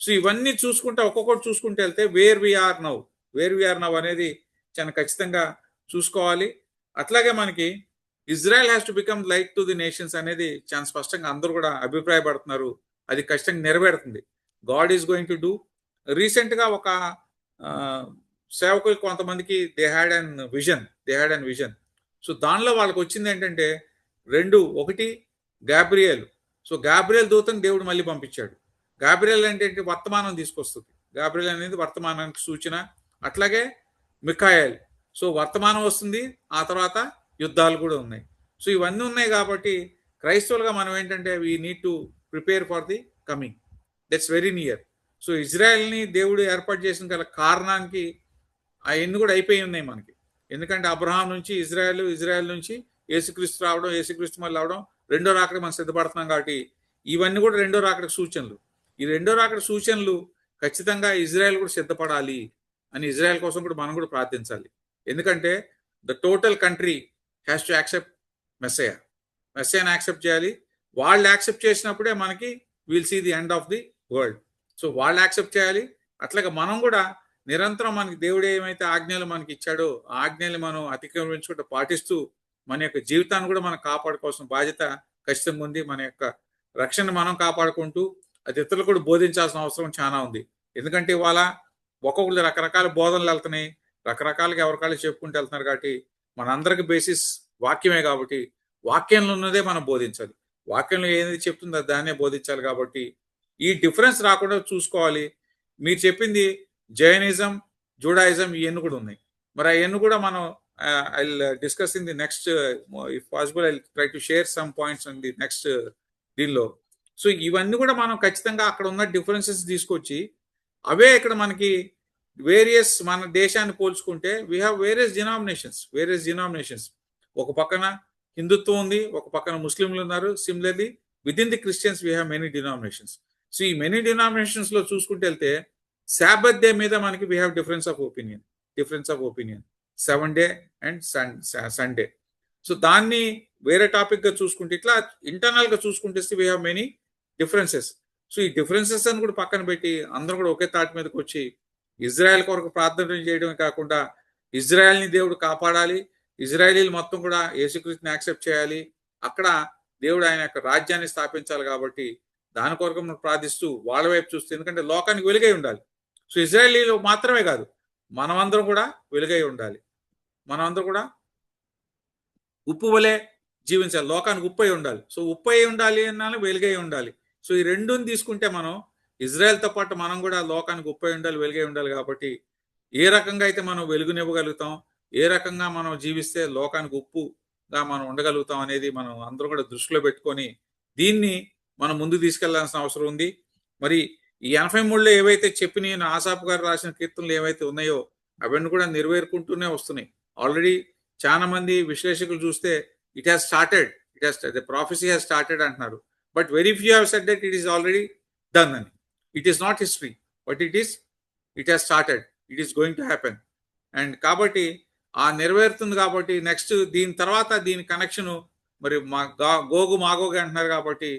సో ఇవన్నీ చూసుకుంటే ఒక్కొక్కటి చూసుకుంటూ వెళ్తే వేర్ వీఆర్ నౌ అనేది చాలా ఖచ్చితంగా చూసుకోవాలి. అట్లాగే మనకి Israel has to become light to the nations అనేది చాలా స్పష్టంగా అందరూ కూడా అభిప్రాయపడుతున్నారు. అది ఖచ్చితంగా నెరవేరుతుంది. God is going to do. Recent గా ఒక సేవకులు కొంతమందికి they had an vision. So దానిలో వాళ్ళకి వచ్చింది ఏంటంటే ఒకటి గాబ్రియల్. సో గాబ్రియల్ దూతని దేవుడు మళ్ళీ పంపించాడు. గాబ్రియల్ అంటే వర్తమానం తీసుకొస్తుంది. గాబ్రియల్ అనేది వర్తమానానికి సూచన. అట్లాగే మిఖాయల్, సో వర్తమానం వస్తుంది, ఆ తర్వాత యుద్ధాలు కూడా ఉన్నాయి. సో ఇవన్నీ ఉన్నాయి కాబట్టి క్రైస్తవులుగా మనం ఏంటంటే we need to prepare for the coming. That's very near. So ఇజ్రాయెల్ని దేవుడు ఏర్పాటు చేసిన గల కారణానికి అవన్నీ కూడా అయిపోయి ఉన్నాయి మనకి. ఎందుకంటే అబ్రహాం నుంచి ఇజ్రాయెల్ నుంచి యేసుక్రీస్తు రావడం, యేసుక్రీస్తు మళ్ళీ రావడం, రెండో రాకడ మనం సిద్ధపడుతున్నాం కాబట్టి ఇవన్నీ కూడా రెండో రాకడ సూచనలు. ఈ రెండో రాకడ సూచనలు ఖచ్చితంగా ఇజ్రాయెల్ కూడా సిద్ధపడాలి అని ఇజ్రాయెల్ కోసం కూడా మనం కూడా ప్రార్థించాలి. ఎందుకంటే the total country has to accept మెస్సయాని యాక్సెప్ట్ చేయాలి. వాళ్ళు యాక్సెప్ట్ చేసినప్పుడే మనకి will see the end of the world. So వాళ్ళు యాక్సెప్ట్ చేయాలి. అట్లాగే మనం కూడా నిరంతరం మనకి దేవుడు ఏమైతే ఆజ్ఞలు మనకి ఇచ్చాడో ఆ ఆజ్ఞలు మనం అతిక్రమించుకుంటూ పాటిస్తూ మన యొక్క జీవితాన్ని కూడా మనం కాపాడుకోవాల్సిన బాధ్యత ఖచ్చితంగా ఉంది. మన యొక్క రక్షణ మనం కాపాడుకుంటూ అది ఇతరులు కూడా బోధించాల్సిన అవసరం చాలా ఉంది. ఎందుకంటే ఇవాళ ఒక్కొక్కరు రకరకాల బోధనలు వెళ్తున్నాయి, రకరకాలుగా ఎవరికాళ్ళు చెప్పుకుంటూ వెళ్తున్నారు. కాబట్టి మనందరికి బేసిస్ వాక్యమే కాబట్టి వాక్యంలో ఉన్నదే మనం బోధించాలి. వాక్యంలో ఏది చెప్తుందో దాన్నే బోధించాలి. కాబట్టి ఈ డిఫరెన్స్ రాకుండా చూసుకోవాలి. మీరు చెప్పింది జైనిజం, జూడాయిజం ఇవన్నీ కూడా ఉన్నాయి. మరి అవన్నీ కూడా మనం I discuss in the next, if possible I try to share some points in the next దీనిలో. సో ఇవన్నీ కూడా మనం ఖచ్చితంగా అక్కడ ఉన్న డిఫరెన్సెస్ తీసుకొచ్చి అవే ఇక్కడ మనకి వేరియస్ మన దేశాన్ని పోల్చుకుంటే వీ హ్యావ్ వేరియస్ డినామినేషన్స్. ఒక పక్కన హిందుత్వం ఉంది, ఒక పక్కన ముస్లింలు ఉన్నారు. Similarly with in the Christians we have many denominations. So ఈ మెనీ డినామినేషన్స్ లో చూసుకుంటే వెళ్తే సాబత్ డే మీద మనకి we have difference of opinion 7 day and Sunday. So దాన్ని వేరే టాపిక్ గా చూసుకుంటే ఇట్లా ఇంటర్నల్ గా చూసుకుంటే we have many differences. So ఈ డిఫరెన్సెస్ అని కూడా పక్కన పెట్టి అందరూ కూడా ఒకే తాటి మీదకి వచ్చి ఇజ్రాయెల్ కొరకు ప్రార్థన చేయడమే కాకుండా ఇజ్రాయెల్ని దేవుడు కాపాడాలి, ఇజ్రాయలీలు మొత్తం కూడా యేసుక్రీస్తుని యాక్సెప్ట్ చేయాలి, అక్కడ దేవుడు ఆయన యొక్క రాజ్యాన్ని స్థాపించాలి. కాబట్టి దాని కొరకు మనం ప్రార్థిస్తూ వాళ్ళ వైపు చూస్తూ, ఎందుకంటే లోకానికి వెలుగై ఉండాలి. సో ఇజ్రాయలీలు మాత్రమే కాదు, మనమందరం కూడా వెలుగై ఉండాలి. మనమందరం కూడా ఉప్పు వలె జీవించాలి, లోకానికి ఉప్పై ఉండాలి. సో ఉప్పై ఉండాలి అన్నా వెలుగై ఉండాలి. సో ఈ రెండుని తీసుకుంటే మనం ఇజ్రాయెల్తో పాటు మనం కూడా లోకానికి ఉప్పై ఉండాలి, వెలుగై ఉండాలి. కాబట్టి ఏ రకంగా అయితే మనం వెలుగునివ్వగలుగుతాం, ఏ రకంగా మనం జీవిస్తే లోకానికి ఉప్పుగా మనం ఉండగలుగుతాం అనేది మనం అందరూ కూడా దృష్టిలో పెట్టుకొని దీన్ని మనం ముందు తీసుకెళ్లాల్సిన అవసరం ఉంది. మరి ఈ 83లో ఏవైతే చెప్పిన ఆసాపు గారు రాసిన కీర్తనలు ఏవైతే ఉన్నాయో అవన్నీ కూడా నెరవేరుకుంటూనే వస్తున్నాయి. ఆల్రెడీ చాలా మంది విశ్లేషకులు చూస్తే it has started, the prophecy has started అంటున్నారు. But very few have said that it is already done అని. It is not history, but it has started, it is going to happen. And కాబట్టి ఆ నెరవేరుతుంది కాబట్టి next దీని తర్వాత దీని connection మరి గోగు మాగోగు అంటున్నారు కాబట్టి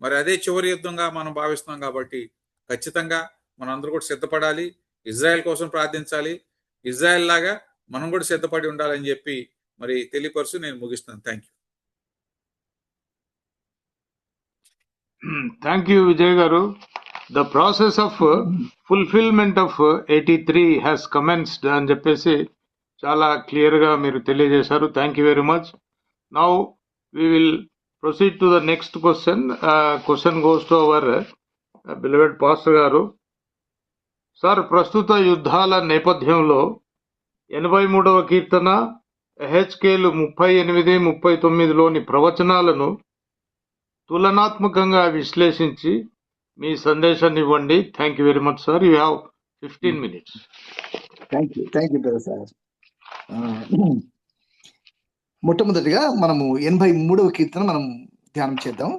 మరి అదే చివరి యుద్ధంగా మనం భావిస్తున్నాం కాబట్టి ఖచ్చితంగా మనందరూ కూడా సిద్ధపడాలి, ఇజ్రాయెల్ కోసం ప్రార్థించాలి, ఇజ్రాయెల్ లాగా మనం కూడా సిద్ధపడి ఉండాలని చెప్పి మరి తెలియపరుస్తూ నేను ముగిస్తాను. Thank you. Thank you Vijay గారు. The process of fulfilment of 83 has commenced అని చెప్పేసి చాలా క్లియర్గా మీరు తెలియజేశారు. Thank you very much. Now we will proceed to the next question. Question goes to our beloved pastor గారు. సార్, ప్రస్తుత యుద్ధాల నేపథ్యంలో 83వ కీర్తన ఎహెచ్కేలు 38-39లోని ప్రవచనాలను తులనాత్మకంగా విశ్లేషించి మీ సందేశాన్ని ఇవ్వండి. Thank you very much sir. You have 15 minutes. Thank you brother sir. మొట్టమొదటిగా మనము 83వ కీర్తన మనం ధ్యానం చేద్దాం.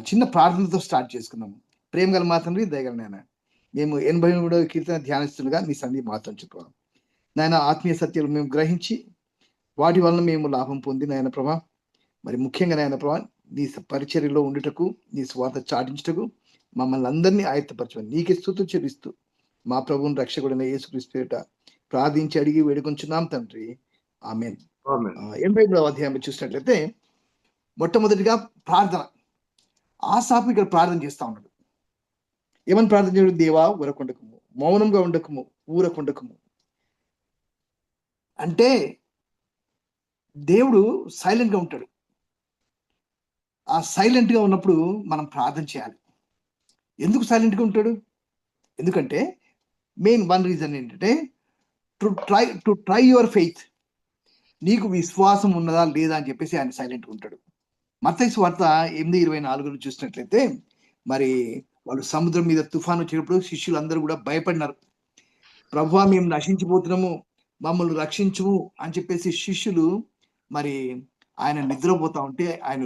చిన్న ప్రార్థనతో స్టార్ట్ చేసుకుందాం. ప్రేమ గల మా తండ్రి, దయగల నాయన, మేము 83వ కీర్తన ధ్యానిస్తుండగా మీ సన్నిధి మాత్రం చెప్పాం నాయన. ఆత్మీయ సత్యాలు మేము గ్రహించి వాటి వలన మేము లాభం పొంది నాయన ప్రభా, మరి ముఖ్యంగా నాయన ప్రభా నీ పరిచర్యలో ఉండుటకు, నీ స్వార్థ చాటించుటకు మమ్మల్ని అందరినీ ఆయత్తపరచమని నీకే స్తుతులు చెల్లిస్తూ మా ప్రభువుని రక్షకుడైన యేసుక్రీస్తు పేరిట ప్రార్థించి అడిగి వేడుకొంచున్నాం తండ్రి, ఆమేన్. 83వ అధ్యాయం చూసినట్లయితే మొట్టమొదటిగా ప్రార్థన. ఆసాపు ఇక్కడ ప్రార్థన చేస్తా ఉన్నాడు. ఏమని ప్రార్థన చేయడు? దేవా ఊరకొండకము, మౌనంగా ఉండకము, ఊరకొండకము. అంటే దేవుడు సైలెంట్ గా ఉంటాడు. ఆ సైలెంట్ గా ఉన్నప్పుడు మనం ప్రార్థన చేయాలి. ఎందుకు సైలెంట్ గా ఉంటాడు? ఎందుకంటే మెయిన్ వన్ రీజన్ ఏంటంటే టు ట్రై యువర్ ఫెయిత్. నీకు విశ్వాసం ఉన్నదా లేదా అని చెప్పేసి ఆయన సైలెంట్ గా ఉంటాడు. మత్తయి సువార్త 8:24 చూసినట్లయితే మరి వాళ్ళు సముద్రం మీద తుఫాను వచ్చినప్పుడు శిష్యులు అందరూ కూడా భయపడినారు. ప్రభువా, మేము నశించిపోతున్నాము, మమ్మల్ని రక్షించుము అని చెప్పేసి శిష్యులు మరి ఆయన నిద్రపోతా ఉంటే ఆయన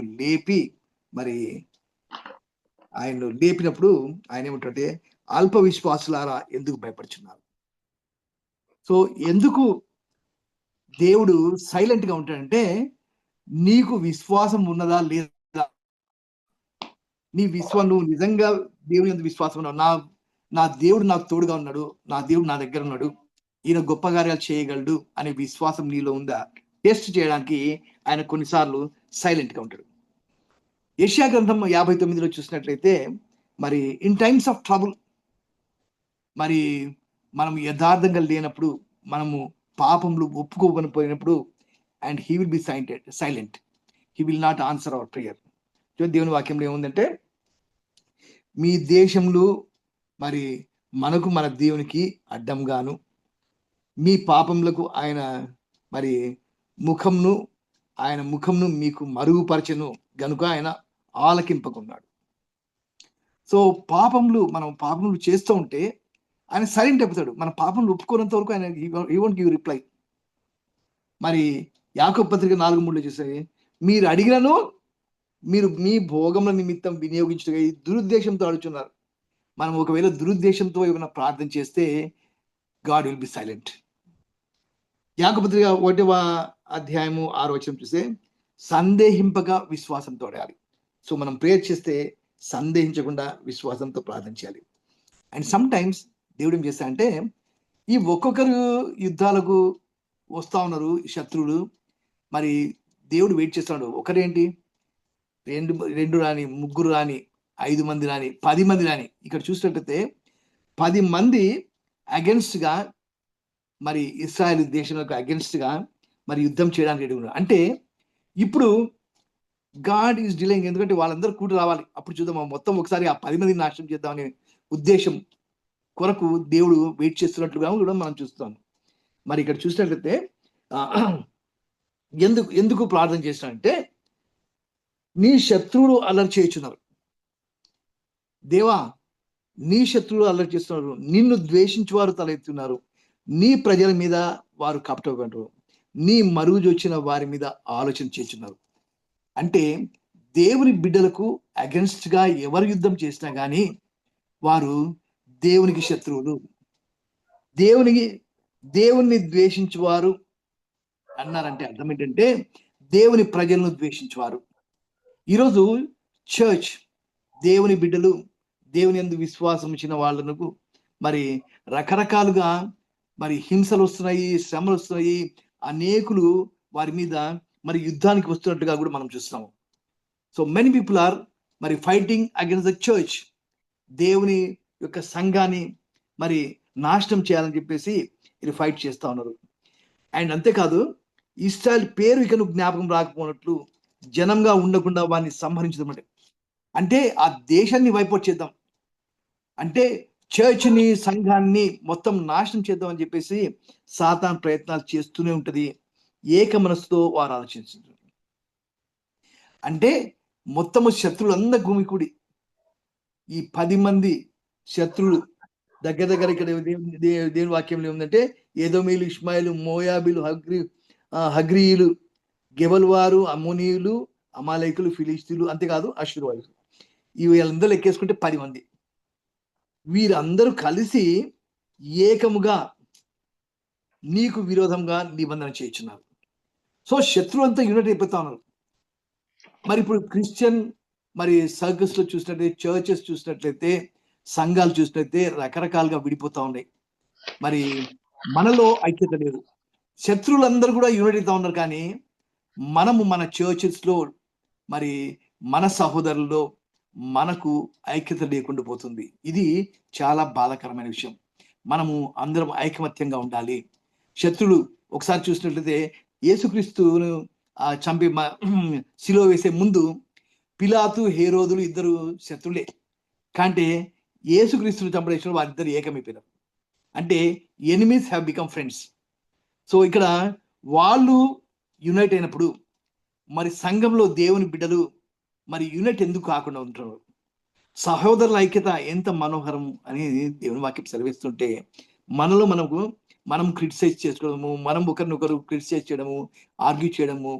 లేపినప్పుడు ఆయన ఏమంటే, అల్ప విశ్వాసులారా ఎందుకు భయపడుచున్నారు? సో ఎందుకు దేవుడు సైలెంట్ గా ఉంటాడంటే, నీకు విశ్వాసం ఉన్నదా లేదా, నువ్వు నిజంగా దేవుని యందు విశ్వాసం ఉన్నావు, నా దేవుడు నాకు తోడుగా ఉన్నాడు, నా దేవుడు నా దగ్గర ఉన్నాడు, ఈయన గొప్ప కార్యాలు చేయగలడు అనే విశ్వాసం నీలో ఉందా టెస్ట్ చేయడానికి ఆయన కొన్నిసార్లు సైలెంట్ గా ఉంటాడు. యెషయా గ్రంథం 59లో చూసినట్లయితే మరి ఇన్ టైమ్స్ ఆఫ్ ట్రబుల్, మరి మనం యథార్థంగా లేనప్పుడు, మనము పాపంలో ఒప్పుకోని పోయినప్పుడు, and he will be silent, he will not answer our prayer. దేవుని వాక్యంలో ఏముందంటే, మీ దేశంలో మరి మనకు మన దేవునికి అడ్డంగాను, మీ పాపములకు ఆయన మరి ముఖంను మీకు మరుగుపరచెను గనుక ఆయన ఆలకింపకున్నాడు. సో మనం పాపములు చేస్తూ ఉంటే ఆయన సైలెంట్ అయిపోతాడు. మన పాపములు ఒప్పుకోనంత వరకు ఆయన హీ వోంట్ గివ్ రిప్లై. మరి యాకోబు పత్రిక 4:3 చూస్తే, మీరు అడిగినను మీరు మీ భోగముల నిమిత్తం వినియోగించుటగా దురుద్దేశంతో అడుగుతున్నారు. మనం ఒకవేళ దురుద్దేశంతో ఏమైనా ప్రార్థన చేస్తే గాడ్ విల్ బి సైలెంట్. యాకోబు పత్రిక 1వ అధ్యాయము 6వ వచనం చూస్తే, సందేహింపక విశ్వాసంతో అడగాలి. సో మనం ప్రేయర్ చేస్తే సందేహించకుండా విశ్వాసంతో ప్రార్థన చేయాలి. అండ్ సమ్ టైమ్స్ దేవుడు ఏం చేస్తాడంటే, ఈ ఒక్కొక్కరు యుద్ధాలకు వస్తూ ఉన్నారు శత్రువులు. మరి దేవుడు వెయిట్ చేస్తున్నాడు. ఒకరేంటి, 2 రాని, 3 రాని, 5 మంది రాని, 10 మంది రాని. ఇక్కడ చూసినట్లయితే 10 మంది అగెన్స్ట్ గా, మరి ఇశ్రాయేల్ దేశంలో అగెన్స్ట్ గా మరి యుద్ధం చేయడానికి రెడీ ఉన్నారు. అంటే ఇప్పుడు గాడ్ ఈజ్ డిలేయింగ్. ఎందుకంటే వాళ్ళందరూ కూడి రావాలి, అప్పుడు చూద్దాం, మొత్తం ఒకసారి ఆ 10 మందిని నాశనం చేద్దామనే ఉద్దేశం కొరకు దేవుడు వెయిట్ చేస్తున్నట్లుగా కూడా మనం చూస్తాం. మరి ఇక్కడ చూసినట్లయితే ఎందుకు ప్రార్థన చేస్తానంటే, నీ శత్రువులు అల్లరి చేయుచున్నారు. దేవా, నీ శత్రువులు అల్లరి చేస్తున్నారు, నిన్ను ద్వేషించువారు తలెత్తున్నారు, నీ ప్రజల మీద వారు కపటపడ్డారు, నీ మరుగుజొచ్చిన వారి మీద ఆలోచన చేస్తున్నారు. అంటే దేవుని బిడ్డలకు అగెన్స్ట్ గా ఎవరు యుద్ధం చేసినా కానీ వారు దేవునికి శత్రువులు. దేవుణ్ణి ద్వేషించువారు అన్నారంటే అర్థం ఏంటంటే దేవుని ప్రజలను ద్వేషించేవారు. ఈరోజు చర్చ్, దేవుని బిడ్డలు, దేవుని యందు విశ్వాసం ఇచ్చిన వాళ్ళకు మరి రకరకాలుగా మరి హింసలు వస్తున్నాయి, శ్రమలు వస్తున్నాయి, అనేకులు వారి మీద మరి యుద్ధానికి వస్తున్నట్టుగా కూడా మనం చూస్తున్నాము. సో మెనీ పీపుల్ ఆర్ మరి ఫైటింగ్ అగైన్స్ ద చర్చ్, దేవుని యొక్క సంఘాన్ని మరి నాశనం చేయాలని చెప్పేసి ఇది ఫైట్ చేస్తా ఉన్నారు. అండ్ అంతేకాదు ఇస్రాయల్ పేరు ఇక నువ్వు జ్ఞాపకం రాకపోయినట్లు జనంగా ఉండకుండా వారిని సంహరించడం అంటే ఆ దేశాన్ని వైపౌట్ చేద్దాం, అంటే చర్చ్ని, సంఘాన్ని మొత్తం నాశనం చేద్దాం అని చెప్పేసి సాతాన్ ప్రయత్నాలు చేస్తూనే ఉంటది. ఏక మనసుతో వారు ఆలోచించారు. అంటే మొత్తము శత్రువులందరూ గుమికూడి ఈ 10 మంది శత్రువులు దగ్గర దగ్గర ఇక్కడ దేవుని వాక్యంలో ఏముందంటే ఏదోమీలు, ఇష్మాయిలు, మోయాబీలు, హగ్రీయులు, గెబల్వారు, అమ్మోనీయులు, అమాలేకులు, ఫిలిస్తీన్లు, అంతేకాదు అష్షూరీయులు. వీళ్ళందరూ లెక్కేసుకుంటే 10 మంది. వీరందరూ కలిసి ఏకముగా నీకు విరోధంగా నిబంధన చేయించున్నారు. సో శత్రువు అంతా యూనిట్ అయిపోతా ఉన్నారు. మరి ఇప్పుడు క్రిస్టియన్ మరి సర్కిల్స్ లో చూసినట్లయితే, చర్చెస్ చూసినట్లయితే, సంఘాలు చూసినట్లయితే రకరకాలుగా విడిపోతా ఉన్నాయి. మరి మనలో ఐక్యత లేదు. శత్రువులందరూ కూడా యూనిట్ అవుతా ఉన్నారు, కానీ మనము మన చర్చెస్ లో మరి మన సహోదరుల్లో మనకు ఐక్యత లేకుండా పోతుంది. ఇది చాలా బాధాకరమైన విషయం. మనము అందరం ఐకమత్యంగా ఉండాలి. శత్రువులు ఒకసారి చూసినట్లయితే యేసుక్రీస్తును చంపి శిలువ వేసే ముందు పిలాతు, హేరోదులు ఇద్దరు శత్రులే, కంటే యేసుక్రీస్తును చంపడం వారిద్దరు ఏకమైపోయినారు. అంటే enemies have become friends. So ఇక్కడ వాళ్ళు యునైట్ అయినప్పుడు మరి సంఘంలో దేవుని బిడ్డలు మరి యూనిట్ ఎందుకు కాకుండా ఉంటారు? సహోదరుల ఐక్యత ఎంత మనోహరం అని దేవుని వాక్యం సెలవిస్తుంటే మనలో మనం క్రిటిసైజ్ చేసుకోవడము, మనం ఒకరినొకరు క్రిటిసైజ్ చేయడము, ఆర్గ్యూ చేయడము,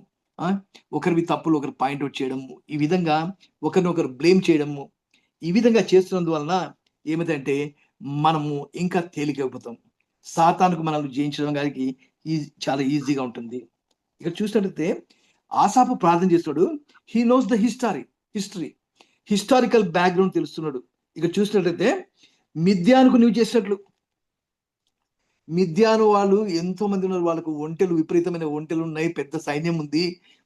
ఒకరివి తప్పులు ఒకరు పాయింట్అవుట్ చేయడము, ఈ విధంగా ఒకరినొకరు బ్లేమ్ చేయడము, ఈ విధంగా చేస్తున్నందువలన ఏమిటంటే మనము ఇంకా తేలికైపోతాం. సాతానుకు మనల్ని జయించడం గారికి చాలా ఈజీగా ఉంటుంది. ఇక్కడ చూసినట్లయితే ఆసాపు ప్రార్థన చేస్తాడు. He knows the historical background తెలుస్తున్నాడు. ఇక్కడ చూసినట్లయితే మిద్యానుకు నువ్వు చేసినట్లు, మిద్యాను వాళ్ళు ఎంతో మంది ఉన్నారు, వాళ్ళకు ఒంటెలు, విపరీతమైన ఒంటెలు ఉన్నాయి, పెద్ద సైన్యం ఉంది,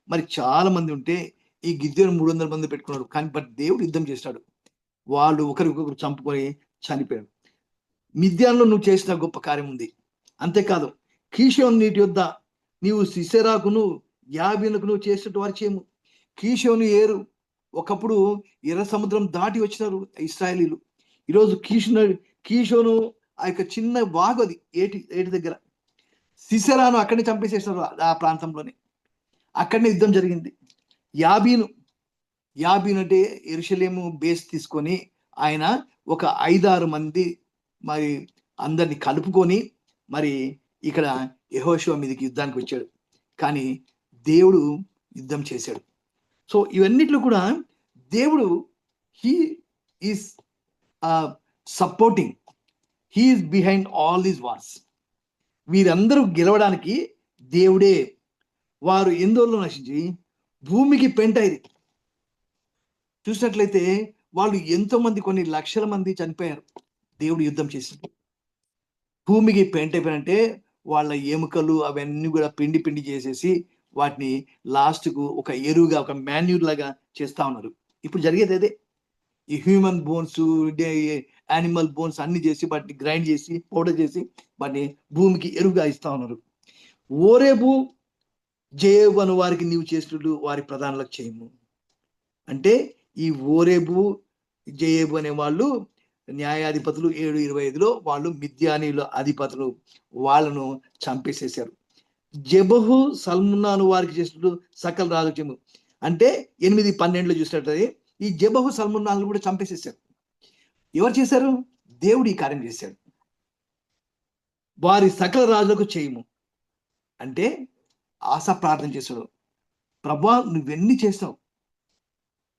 మరి చాలా మంది ఉంటే ఈ గిద్యోను 300 మంది పెట్టుకున్నాడు. కానీ బట్ దేవుడు యుద్ధం చేస్తాడు, వాళ్ళు ఒకరికొకరు చంపుకొని చనిపోయాడు. మిద్యాన్లో నువ్వు చేసిన గొప్ప కార్యం ఉంది. అంతేకాదు కీషోను నీటి యొద్ద నీవు సిసెరాకును యాబీనుకు నువ్వు చేసినట్టు వారు చేయము. కీషోను ఏరు ఒకప్పుడు ఎర్ర సముద్రం దాటి వచ్చినారు ఇశ్రాయేలీలు. ఈరోజు కీషోను ఆ యొక్క చిన్న వాగు, అది ఏటి దగ్గర, సిసెరాను అక్కడిని చంపేసేసినారు. ఆ ప్రాంతంలోనే అక్కడనే యుద్ధం జరిగింది. యాబీను అంటే యెరూషలేము బేస్ తీసుకొని ఆయన ఒక 5-6 మంది మరి అందరిని కలుపుకొని మరి ఇక్కడ యెహోషువ మీదకి యుద్ధానికి వచ్చాడు. కానీ దేవుడు యుద్ధం చేశాడు. సో ఇవన్నిట్లో కూడా దేవుడు he is supporting, he is behind all these wars. వీరందరూ గెలవడానికి దేవుడే. వారు ఎందులో నశించి భూమికి పెంటైరి. చూసినట్లయితే వాళ్ళు ఎంతో మంది, కొన్ని లక్షల మంది చనిపోయారు దేవుడు యుద్ధం చేసింది. భూమికి పెంటైపోయినంటే వాళ్ళ ఎముకలు అవన్నీ కూడా పిండి చేసేసి వాటిని లాస్ట్కు ఒక ఎరువుగా, ఒక మాన్యూర్ లాగా చేస్తా ఉన్నారు. ఇప్పుడు జరిగేది అదే. ఈ హ్యూమన్ బోన్స్, యానిమల్ బోన్స్ అన్ని చేసి వాటిని గ్రైండ్ చేసి పౌడర్ చేసి వాటిని భూమికి ఎరువుగా ఇస్తా ఉన్నారు. ఓరేబు జేబు అను వారికి నీవు చేసినట్లు వారి ప్రధానులకు చేయము. అంటే ఈ ఓరేబు జేబు అనే వాళ్ళు న్యాయాధిపతులు 7:25లో వాళ్ళు మిద్యానీయుల అధిపతులు, వాళ్ళను చంపేసేశారు. జెబహు సల్మున్నాను వారికి చేసినట్లు సకల రాజకీయము. అంటే 8:12లో చూసినట్లయితే ఈ జెబహు సల్మున్నాను కూడా చంపేసేశారు. ఎవరు చేశారు? దేవుడు ఈ కార్యం చేశాడు. వారి సకల రాజులకు చేయము అంటే ఆశ ప్రార్థన చేశాడు. ప్రభా నువ్వెన్ని చేస్తావు,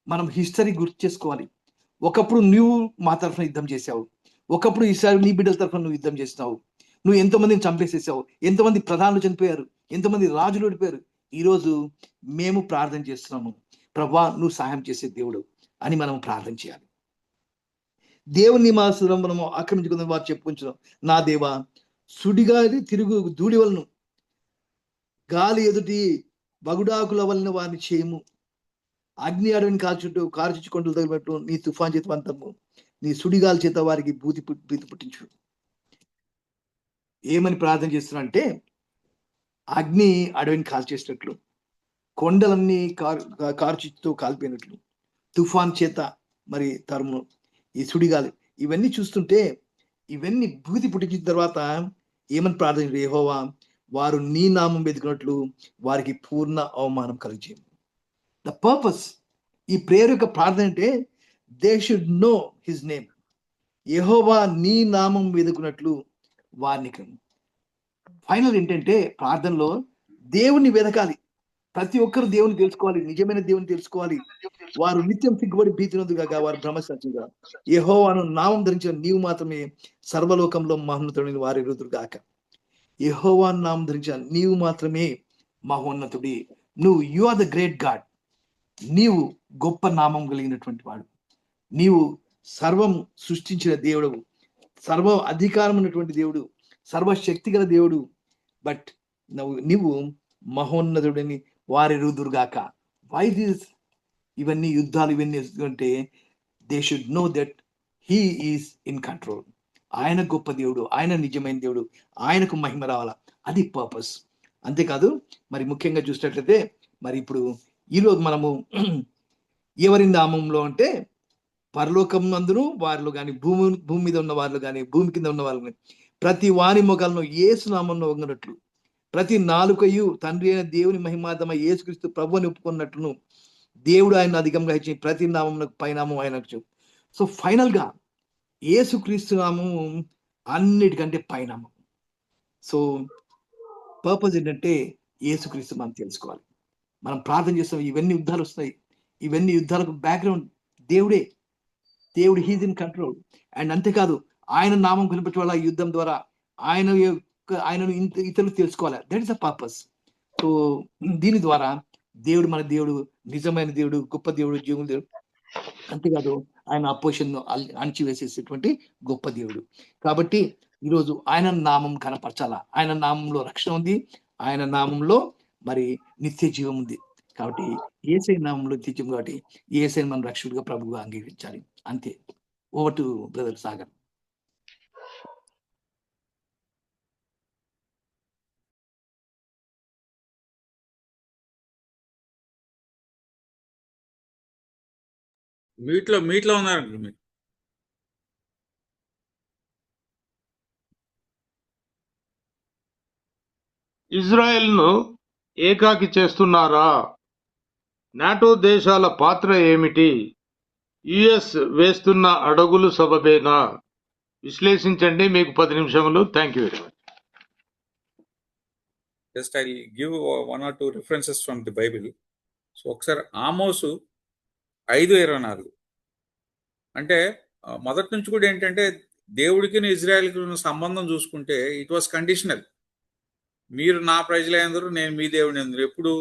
మనం హిస్టరీ గుర్తు చేసుకోవాలి. ఒకప్పుడు నువ్వు మా తరఫున యుద్ధం చేసావు, ఒకప్పుడు ఈసారి నీ బిడ్డల తరఫున నువ్వు యుద్ధం చేస్తావు, నువ్వు ఎంతోమందిని చంపేసేసావు, ఎంతోమంది ప్రధానులు చనిపోయారు, ఎంతోమంది రాజులు ఓడిపోయారు. ఈరోజు మేము ప్రార్థన చేస్తున్నాము, ప్రభా నువ్వు సహాయం చేసే దేవుడు అని మనం ప్రార్థన చేయాలి. దేవుని నివాసం మనము ఆక్రమించుకున్న వారు చెప్పుకుంటున్నాం, నా దేవా సుడిగాలి తిరుగు ధూళి వలను గాలి ఎదుటి బగుడాకుల వలన వారిని చేయము, అగ్ని అడవిని కాల్చుకుంటూ తగినట్టు నీ తుఫాన్ చేత అంతము, నీ సుడిగాలి చేత వారికి భీతి పుట్టించు. ఏమని ప్రార్థన చేస్తున్నా అంటే, అగ్ని అడవిని కాల్చేసినట్లు, కొండలన్నీ కారుచితో కాల్పోయినట్లు, తుఫాన్ చేత మరి తరుము, ఈ సుడిగాలి, ఇవన్నీ చూస్తుంటే ఇవన్నీ భూతి పుట్టించిన తర్వాత ఏమని ప్రార్థన, యెహోవా వారు నీ నామం వెతుకున్నట్లు వారికి పూర్ణ అవమానం కలిగజేయము. ద పర్పస్ ఈ ప్రేయర్ యొక్క ప్రార్థన అంటే they should know his name. యెహోవా నీ నామం వెతుకున్నట్లు వారిని. ఫైనల్ ఏంటంటే ప్రార్థనలో దేవుని వెతకాలి. ప్రతి ఒక్కరు దేవుని తెలుసుకోవాలి, నిజమైన దేవుని తెలుసుకోవాలి. వారు నిత్యం సిగ్గుబడి భీతినందుగా వారు భ్రమసంచుగా, యెహోవాను నామం ధరించిన నీవు మాత్రమే సర్వలోకంలో మహోన్నతుడిని వారి ఎరుగుదురుగాక. యెహోవాను నామం ధరించిన నీవు మాత్రమే మహోన్నతుడి. You are the great God. నీవు గొప్ప నామం కలిగినటువంటి వాడు. నీవు సర్వం సృష్టించిన దేవుడు, సర్వ అధికారం ఉన్నటువంటి దేవుడు, సర్వశక్తి గల దేవుడు. బట్ నీవు మహోన్నతుడిని వారి ఎరుగుదురుగాక. Why this? ఇవన్నీ యుద్ధాలు, ఇవన్నీ అంటే they should no that he is in control. ఆయన గొప్ప దేవుడు, ఆయన నిజమైన దేవుడు, ఆయనకు మహిమ రావాలా, అది పర్పస్. అంతేకాదు మరి ముఖ్యంగా చూసినట్లయితే మరి ఇప్పుడు ఈరోజు మనము ఎవరి నామంలో అంటే పరలోకం నందును వారిలో కానీ భూమి మీద ఉన్న వాళ్ళు కానీ భూమి కింద ఉన్న వాళ్ళు కానీ ప్రతి వాని మొగాలను యేసు నామంలో వంగినట్లు, ప్రతి నాలుకయు తండ్రి అయిన దేవుని మహిమార్థమై యేసుక్రీస్తు ప్రభువుని ఒప్పుకున్నట్లును దేవుడు ఆయన అధికంగా ఇచ్చి ప్రతి నామం పైనామం ఆయనకు. సో ఫైనల్ గా యేసుక్రీస్తు నామం అన్నిటికంటే పైనామం. సో పర్పస్ ఏంటంటే యేసుక్రీస్తు మనం తెలుసుకోవాలి. మనం ప్రార్థన చేస్తాం, ఇవన్నీ యుద్ధాలు వస్తాయి, ఇవన్నీ యుద్ధాలకు బ్యాక్గ్రౌండ్ దేవుడే. దేవుడు హీజ్ ఇన్ కంట్రోల్. అండ్ అంతేకాదు ఆయన నామం కనిపించే వాళ్ళ యుద్ధం ద్వారా ఆయనను ఇతరులు తెలుసుకోవాలి. That is the purpose. So దీని ద్వారా దేవుడు మన దేవుడు, నిజమైన దేవుడు, గొప్ప దేవుడు, జీవుల దేవుడు. అంతేకాదు ఆయన అపోజిషన్ అణిచివేసేసేటువంటి గొప్ప దేవుడు. కాబట్టి ఈరోజు ఆయన నామం కనపరచాలా. ఆయన నామంలో రక్షణ ఉంది, ఆయన నామంలో మరి నిత్య జీవం ఉంది. కాబట్టి యేసయ్య నామంలో నిత్య జీవం, కాబట్టి యేసయ్యను మనం రక్షకుడిగా ప్రభువుగా అంగీకరించాలి. అంతే. Over to brother Sagar. మీట్లో ఉన్నారండి మీరు. ఇజ్రాయెల్ను ఏకాకి చేస్తున్నారా? నాటో దేశాల పాత్ర ఏమిటి? యుఎస్ వేస్తున్న అడుగులు సబబేనా? విశ్లేషించండి. మీకు 10 నిమిషములు. Thank you very much. Just I give 1 or 2 references from the Bible. So ఒకసారి ఆమోసు 5:24 అంటే మొదటి నుంచి కూడా ఏంటంటే దేవుడికి ఇజ్రాయెల్కి ఉన్న సంబంధం చూసుకుంటే ఇట్ వాస్ కండిషనల్. మీరు నా ప్రజలందరూ, నేను మీ దేవుడిని అందరూ, ఎప్పుడు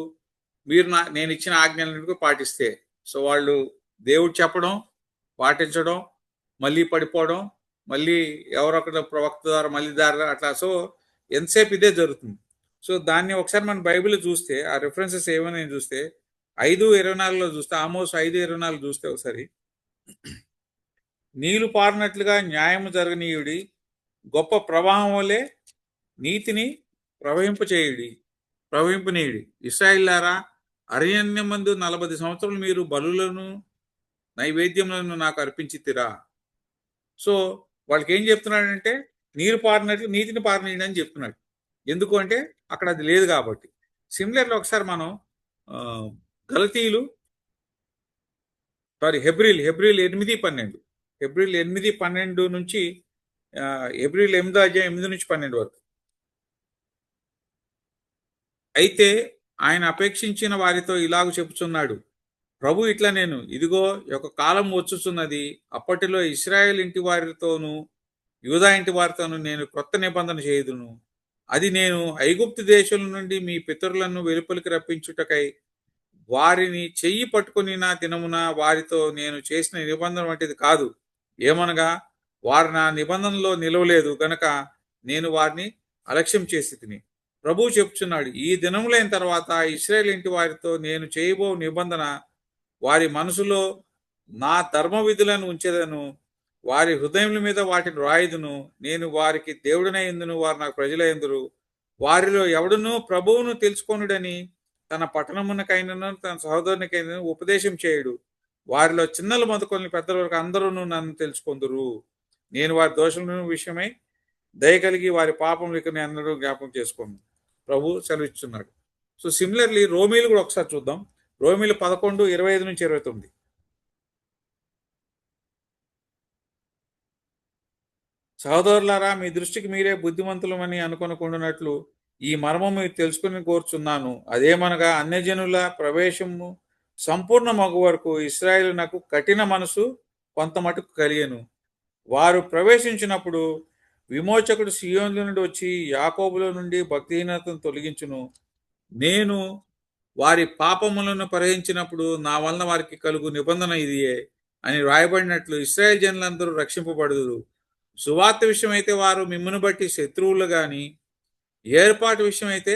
మీరు నేను ఇచ్చిన ఆజ్ఞలను పాటిస్తే. సో వాళ్ళు దేవుడు చెప్పడం, పాటించడం, మళ్ళీ పడిపోవడం, మళ్ళీ ఎవరొకరు ప్రవక్త ద్వారా మళ్ళీ దారి అట్లా. సో ఎంతసేపు ఇదే జరుగుతుంది. సో దాన్ని ఒకసారి మన బైబిల్ చూస్తే ఆ రిఫరెన్సెస్ ఏమైనా చూస్తే 5:24 చూస్తే, ఆమోస్ 5:24 చూస్తే ఒకసారి, నీళ్లు పారినట్లుగా న్యాయము జరగనీయుడి, గొప్ప ప్రవాహం వలె నీతిని ప్రవహింపనీయుడి. ఇశ్రాయేలులారా, అరణ్యమందు 40 సంవత్సరాలు మీరు బలులను నైవేద్యములను నాకు అర్పించితిరా. సో వాళ్ళకి ఏం చెప్తున్నాడంటే నీరు పారినట్లు నీతిని పారనీయడం అని చెప్తున్నాడు. ఎందుకు అంటే అక్కడ అది లేదు కాబట్టి. సిమిలర్లో ఒకసారి మనం హెబ్రిల్ 8:12 హెబ్రిల్ 8:12 నుంచి హెబ్రిల్ 8:8-12 వరకు. అయితే ఆయన అపేక్షించిన వారితో ఇలాగ చెప్పుచున్నాడు, ప్రభు ఇట్లా నేను, ఇదిగో ఒక కాలం వచ్చుచున్నది, అప్పటిలో ఇశ్రాయేల్ ఇంటి వారితోనూ యూదా ఇంటి వారితోను నేను క్రొత్త నిబంధన చేయుదును. అది నేను ఐగుప్తు దేశం నుండి మీ పితరులను వెలుపలికి రప్పించుటకై వారిని చెయ్యి పట్టుకుని నా దినమున వారితో నేను చేసిన నిబంధన వంటిది కాదు. ఏమనగా వారు నా నిబంధనలో నిలవలేదు గనక నేను వారిని అలక్ష్యం చేసి తిని. ప్రభువు చెప్తున్నాడు, ఈ దినములైన తర్వాత ఇశ్రాయేల్ ఇంటి వారితో నేను చేయబో నిబంధన వారి మనసులో నా ధర్మ విధులను ఉంచెదను, వారి హృదయముల మీద వాటిని రాయుదును. నేను వారికి దేవుడనై ఇందును, వారు నాకు ప్రజలైందురు. వారిలో ఎవడునూ ప్రభువును తెలుసుకొనుడని తన పట్టణమునకైనను తన సహోదరునికైనను ఉపదేశం చేయుడు. వారిలో చిన్నలు మొదలుకొని పెద్దల వరకు అందరూ నన్ను తెలుసుకొందురు. నేను వారి దోషముల విషయమై దయ కలిగి వారి పాపములకు అందరూ జ్ఞాపకం చేసుకోను. ప్రభు సెలవిస్తున్నాడు. సో సిమిలర్లీ రోమీలు కూడా ఒకసారి చూద్దాం. రోమీలు 11:25-29. సహోదరులారా, మీ దృష్టికి మీరే బుద్ధిమంతులమని అనుకొనకుండానట్లు ఈ మర్మం మీరు తెలుసుకుని కోరుచున్నాను. అదేమనగా అన్యజనుల ప్రవేశము సంపూర్ణ మగు వరకు ఇశ్రాయేలునకు కఠిన మనసు కొంత మటుకు కలిగెను. వారు ప్రవేశించినప్పుడు విమోచకుడు సియోనుల నుండి వచ్చి యాకోబులో నుండి భక్తిహీనతను తొలగించును. నేను వారి పాపములను పరిహరించినప్పుడు నా వలన వారికి కలుగు నిబంధన ఇదియే అని రాయబడినట్లు ఇశ్రాయేల్ జనులందరూ రక్షింపబడుదురు. సువార్త విషయం అయితే వారు మిమ్మును బట్టి శత్రువులు గాని, ఏర్పాటు విషయం అయితే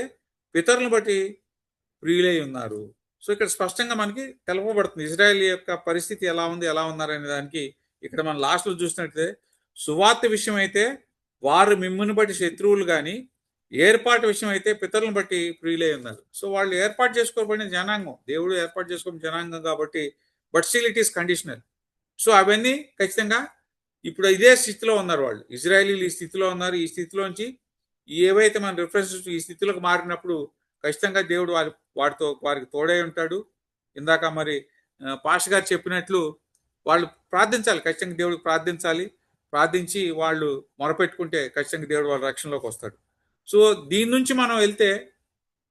పితరులను బట్టి ప్రియులై ఉన్నారు. సో ఇక్కడ స్పష్టంగా మనకి తెలపబడుతుంది ఇజ్రాయెల్ యొక్క పరిస్థితి ఎలా ఉంది, ఎలా ఉన్నారనే దానికి. ఇక్కడ మనం లాస్ట్లో చూసినట్లయితే సువార్త విషయం అయితే వారు మిమ్మును బట్టి శత్రువులు కానీ, ఏర్పాటు విషయం అయితే పితరులను బట్టి ప్రియులై ఉన్నారు. సో వాళ్ళు ఏర్పాటు చేసుకోబడిన జనాంగం, దేవుడు ఏర్పాటు చేసుకోబడిన జనాంగం కాబట్టి, but still it is conditional. So అవన్నీ ఖచ్చితంగా ఇప్పుడు ఇదే స్థితిలో ఉన్నారు వాళ్ళు. ఇజ్రాయేలీలు ఈ స్థితిలో ఉన్నారు. ఈ స్థితిలోంచి ఏవైతే మన రిఫరెన్సెస్ ఈ స్థితిలోకి మారినప్పుడు ఖచ్చితంగా దేవుడు వారికి తోడై ఉంటాడు. ఇందాక మరి పాస్టర్ గారు చెప్పినట్లు వాళ్ళు ప్రార్థించాలి, ఖచ్చితంగా దేవుడికి ప్రార్థించాలి. ప్రార్థించి వాళ్ళు మొరపెట్టుకుంటే ఖచ్చితంగా దేవుడు వాళ్ళ రక్షణలోకి వస్తాడు. సో దీని నుంచి మనం వెళ్తే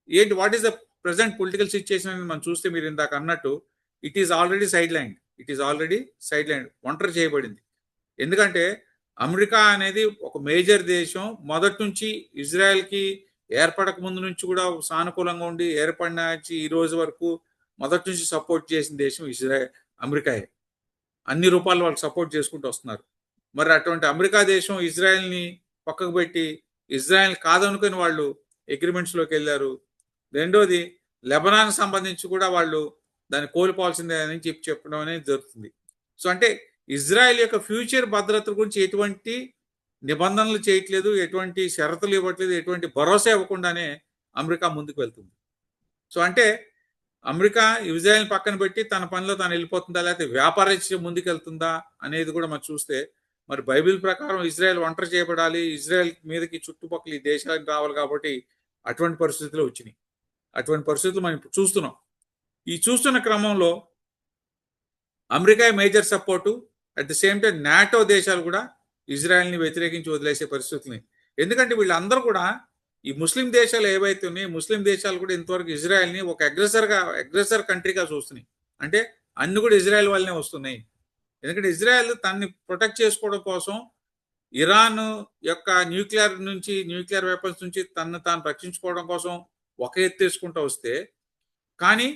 ఏంటి, what is the present political situation అని మనం చూస్తే మీరు ఇందాక అన్నట్టు it is already side line, ఒంటరి చేయబడింది. ఎందుకంటే అమెరికా అనేది ఒక మేజర్ దేశం. మొదటి నుంచి ఇజ్రాయెల్కి ఏర్పడక ముందు నుంచి కూడా సానుకూలంగా ఉండి, ఏర్పడిన ఈ రోజు వరకు మొదటి నుంచి సపోర్ట్ చేసిన దేశం అమెరికాయే. అన్ని రూపాయలు వాళ్ళు సపోర్ట్ చేసుకుంటూ వస్తున్నారు. మరి అటువంటి అమెరికా దేశం ఇజ్రాయెల్ని పక్కకు పెట్టి ఇజ్రాయెల్ కాదనుకుని వాళ్ళు అగ్రిమెంట్స్లోకి వెళ్ళారు. రెండోది లెబనాన్ సంబంధించి కూడా వాళ్ళు దాన్ని కోల్పోవాల్సిందే అని చెప్పడం అనేది జరుగుతుంది. సో అంటే ఇజ్రాయెల్ యొక్క ఫ్యూచర్ భద్రత గురించి ఎటువంటి నిబంధనలు చేయట్లేదు, ఎటువంటి షరతులు ఇవ్వట్లేదు, ఎటువంటి భరోసా ఇవ్వకుండానే అమెరికా ముందుకు వెళ్తుంది. సో అంటే అమెరికా ఇజ్రాయెల్ పక్కన పెట్టి తన పనిలో తాను వెళ్ళిపోతుందా, లేకపోతే వ్యాపారరీత్యా ముందుకు వెళ్తుందా అనేది కూడా మనం చూస్తే, మరి బైబిల్ ప్రకారం ఇజ్రాయెల్ ఒంటరి చేయబడాలి, ఇజ్రాయెల్ మీదకి చుట్టుపక్కల ఈ దేశాలకు రావాలి కాబట్టి అటువంటి పరిస్థితులు వచ్చినాయి. అటువంటి పరిస్థితులు మనం ఇప్పుడు చూస్తున్నాం. ఈ చూస్తున్న క్రమంలో America major support, at the same time NATO దేశాలు కూడా ఇజ్రాయెల్ని వ్యతిరేకించి వదిలేసే పరిస్థితులు. ఎందుకంటే వీళ్ళందరూ కూడా ఈ ముస్లిం దేశాలు ఏవైతే ఉన్నాయో, ముస్లిం దేశాలు కూడా ఇంతవరకు ఇజ్రాయెల్ని ఒక అగ్రెసర్ కంట్రీగా చూస్తున్నాయి. అంటే అన్ని కూడా ఇజ్రాయెల్ వల్లనే వస్తున్నాయి. ఎందుకంటే ఇజ్రాయెల్ తనని ప్రొటెక్ట్ చేసుకోవడం కోసం ఇరాన్ యొక్క న్యూక్లియర్ వెపన్స్ నుంచి తనను తాను రక్షించుకోవడం కోసం ఒక ఎత్తేసుకుంటూ వస్తే, కానీ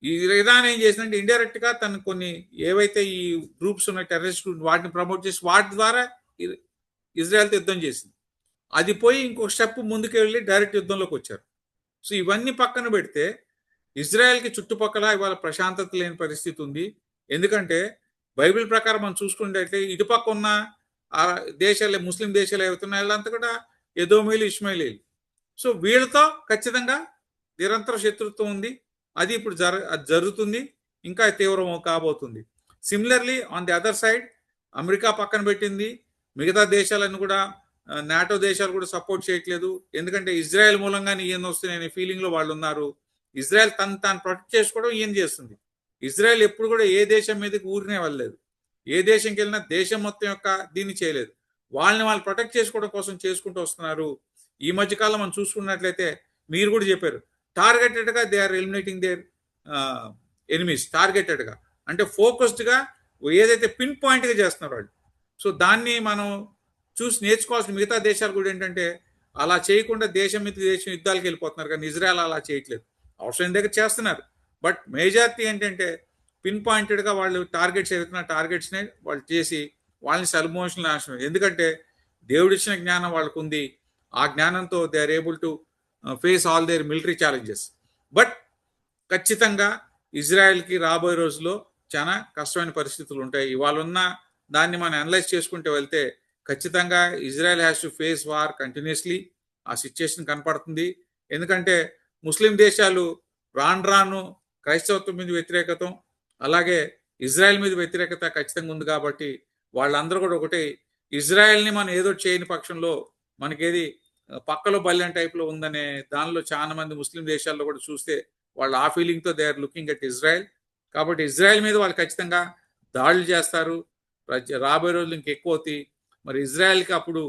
ఈ ఇరాన్ ఏం చేసిందంటే ఇండైరెక్ట్ గా తను కొన్ని ఏవైతే ఈ గ్రూప్స్ ఉన్నాయి, టెర్రరిస్ట్ గ్రూప్, వాటిని ప్రమోట్ చేసి వాటి ద్వారా ఇజ్రాయెల్తో యుద్ధం చేసింది. అది పోయి ఇంకొక స్టెప్ ముందుకు వెళ్ళి డైరెక్ట్ యుద్ధంలోకి వచ్చారు. సో ఇవన్నీ పక్కన పెడితే ఇజ్రాయెల్కి చుట్టుపక్కల ఇవాళ ప్రశాంతత లేని పరిస్థితి ఉంది. ఎందుకంటే బైబిల్ ప్రకారం మనం చూసుకుంటే ఇటుపక్క ఉన్న ఆ దేశాలు, ముస్లిం దేశాలు ఏవైతున్నాయి వాళ్ళంతా కూడా ఎదోమీలు, ఇష్మాయిలీలు. సో వీళ్ళతో ఖచ్చితంగా నిరంతర శత్రుత్వం ఉంది. అది ఇప్పుడు జరుగుతుంది, ఇంకా తీవ్రం కాబోతుంది. Similarly on the other side America పక్కన పెట్టింది, మిగతా దేశాలను కూడా నాటో దేశాలు కూడా సపోర్ట్ చేయట్లేదు. ఎందుకంటే ఇజ్రాయెల్ మూలంగానే ఈయన వస్తున్నాయనే ఫీలింగ్లో వాళ్ళు ఉన్నారు. ఇజ్రాయెల్ తాను ప్రొటెక్ట్ చేసుకోవడం ఈయన చేస్తుంది. ఇజ్రాయెల్ ఎప్పుడు కూడా ఏ దేశం మీదకి ఊరినే వెళ్ళలేదు. ఏ దేశంకి వెళ్ళినా దేశం మొత్తం యొక్క దీన్ని చేయలేదు. వాళ్ళు ప్రొటెక్ట్ చేసుకోవడం కోసం చేసుకుంటూ వస్తున్నారు. ఈ మధ్యకాలం మనం చూసుకున్నట్లయితే మీరు కూడా చెప్పారు, టార్గెటెడ్గా they are eliminating their enemies. టార్గెటెడ్గా అంటే ఫోకస్డ్గా ఏదైతే పిన్ పాయింట్గా చేస్తున్నారు వాళ్ళు. సో దాన్ని మనం చూసి నేర్చుకోవాల్సిన మిగతా దేశాలు కూడా ఏంటంటే అలా చేయకుండా దేశం మీద దేశం యుద్ధాలకు వెళ్ళిపోతున్నారు, కానీ ఇజ్రాయెల్ అలా చేయట్లేదు. అవసరం దగ్గర చేస్తున్నారు, బట్ మేజారిటీ ఏంటంటే పిన్ పాయింటెడ్గా వాళ్ళు టార్గెట్స్ ఏదైతున్న టార్గెట్స్ని వాళ్ళు చేసి వాళ్ళని సెల్మోషనల్ నాశనం. ఎందుకంటే దేవుడిచ్చిన జ్ఞానం వాళ్ళకు ఉంది, ఆ జ్ఞానంతో they are able to face all their military challenges. But ఖచ్చితంగా ఇజ్రాయెల్కి రాబోయే రోజుల్లో చాలా కష్టమైన పరిస్థితులు ఉంటాయి. ఇవాళ ఉన్న దాన్ని మనం అనలైజ్ చేసుకుంటూ వెళ్తే ఖచ్చితంగా Israel has to face war continuously. ఆ సిచ్యుయేషన్ కనపడుతుంది. ఎందుకంటే ముస్లిం దేశాలు రాను క్రైస్తవత్వం మీద వ్యతిరేకత, అలాగే ఇజ్రాయెల్ మీద వ్యతిరేకత ఖచ్చితంగా ఉంది. కాబట్టి వాళ్ళందరూ కూడా ఒకటి, ఇజ్రాయెల్ని మనం ఏదో చేయని పక్షంలో మనకేది పక్కలో బల్యం టైప్లో ఉందనే దానిలో చాలా మంది ముస్లిం దేశాల్లో కూడా చూస్తే వాళ్ళు ఆ ఫీలింగ్తో they are looking at Israel. కాబట్టి ఇజ్రాయెల్ మీద వాళ్ళు ఖచ్చితంగా దాడులు చేస్తారు. రాబోయే రోజులు ఇంకెక్కువ అవుతాయి. మరి ఇజ్రాయెల్కి అప్పుడు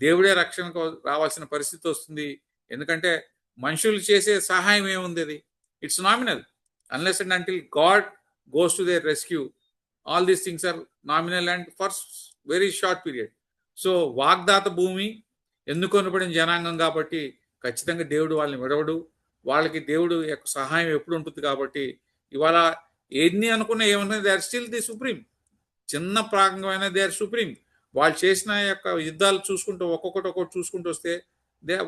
దేవుడే రక్షణకు రావాల్సిన పరిస్థితి వస్తుంది. ఎందుకంటే మనుషులు చేసే సహాయం ఏముంది, అది it's nominal. Unless and until God goes to their rescue, all these things are nominal and for very short period. So వాగ్దాత భూమి ఎందుకు కొనబడిన జనాంగం కాబట్టి ఖచ్చితంగా దేవుడు వాళ్ళని విడవడు. వాళ్ళకి దేవుడు యొక్క సహాయం ఎప్పుడు ఉంటుంది. కాబట్టి ఇవాళ ఎన్ని అనుకున్నా ఏమన్నా they are still the supreme. చిన్న ప్రాంగమైన దే ఆర్ సుప్రీం. వాళ్ళు చేసిన యొక్క యుద్ధాలు చూసుకుంటూ ఒక్కొక్కటి చూసుకుంటూ వస్తే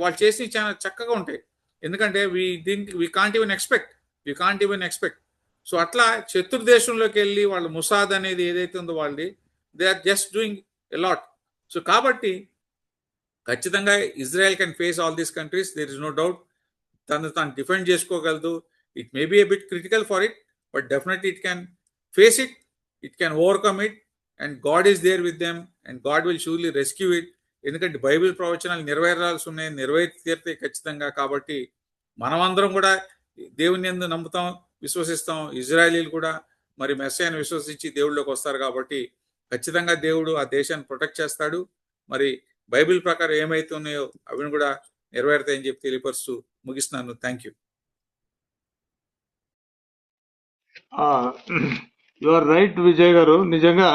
వాళ్ళు చేసినవి చాలా చక్కగా ఉంటాయి. ఎందుకంటే we can't even expect. So అట్లా శత్రు దేశంలోకి వెళ్ళి వాళ్ళు ముసాద్ అనేది ఏదైతే ఉందో వాళ్ళది, they are just doing a lot. So కాబట్టి ఖచ్చితంగా Israel can face all these countries, there is no doubt. తాను డిఫెండ్ చేసుకోగలదు. It may be a bit critical for it, but definitely it can face it, it can overcome it, and God is there with them and God will surely rescue it. ఎందుకంటే Bible ప్రవచనాలు నెరవేరాల్సి ఉన్నాయి, నెరవేర్తే ఖచ్చితంగా. కాబట్టి మనమందరం కూడా దేవుని యందు నమ్ముతాం, విశ్వసిస్తాం. ఇజ్రాయేలీలు కూడా మరి మెస్సీయాను విశ్వసించి దేవుళ్ళలోకి వస్తారు. కాబట్టి ఖచ్చితంగా దేవుడు ఆ దేశాన్ని ప్రొటెక్ట్ చేస్తాడు. మరి బైబిల్ ప్రకారం ఏమైతే ఉన్నాయో అవి కూడా నెరవేరుతాయని చెప్పి తెలియపరుస్తూ ముగిస్తున్నాను. Thank you. You are right Vijay గారు. నిజంగా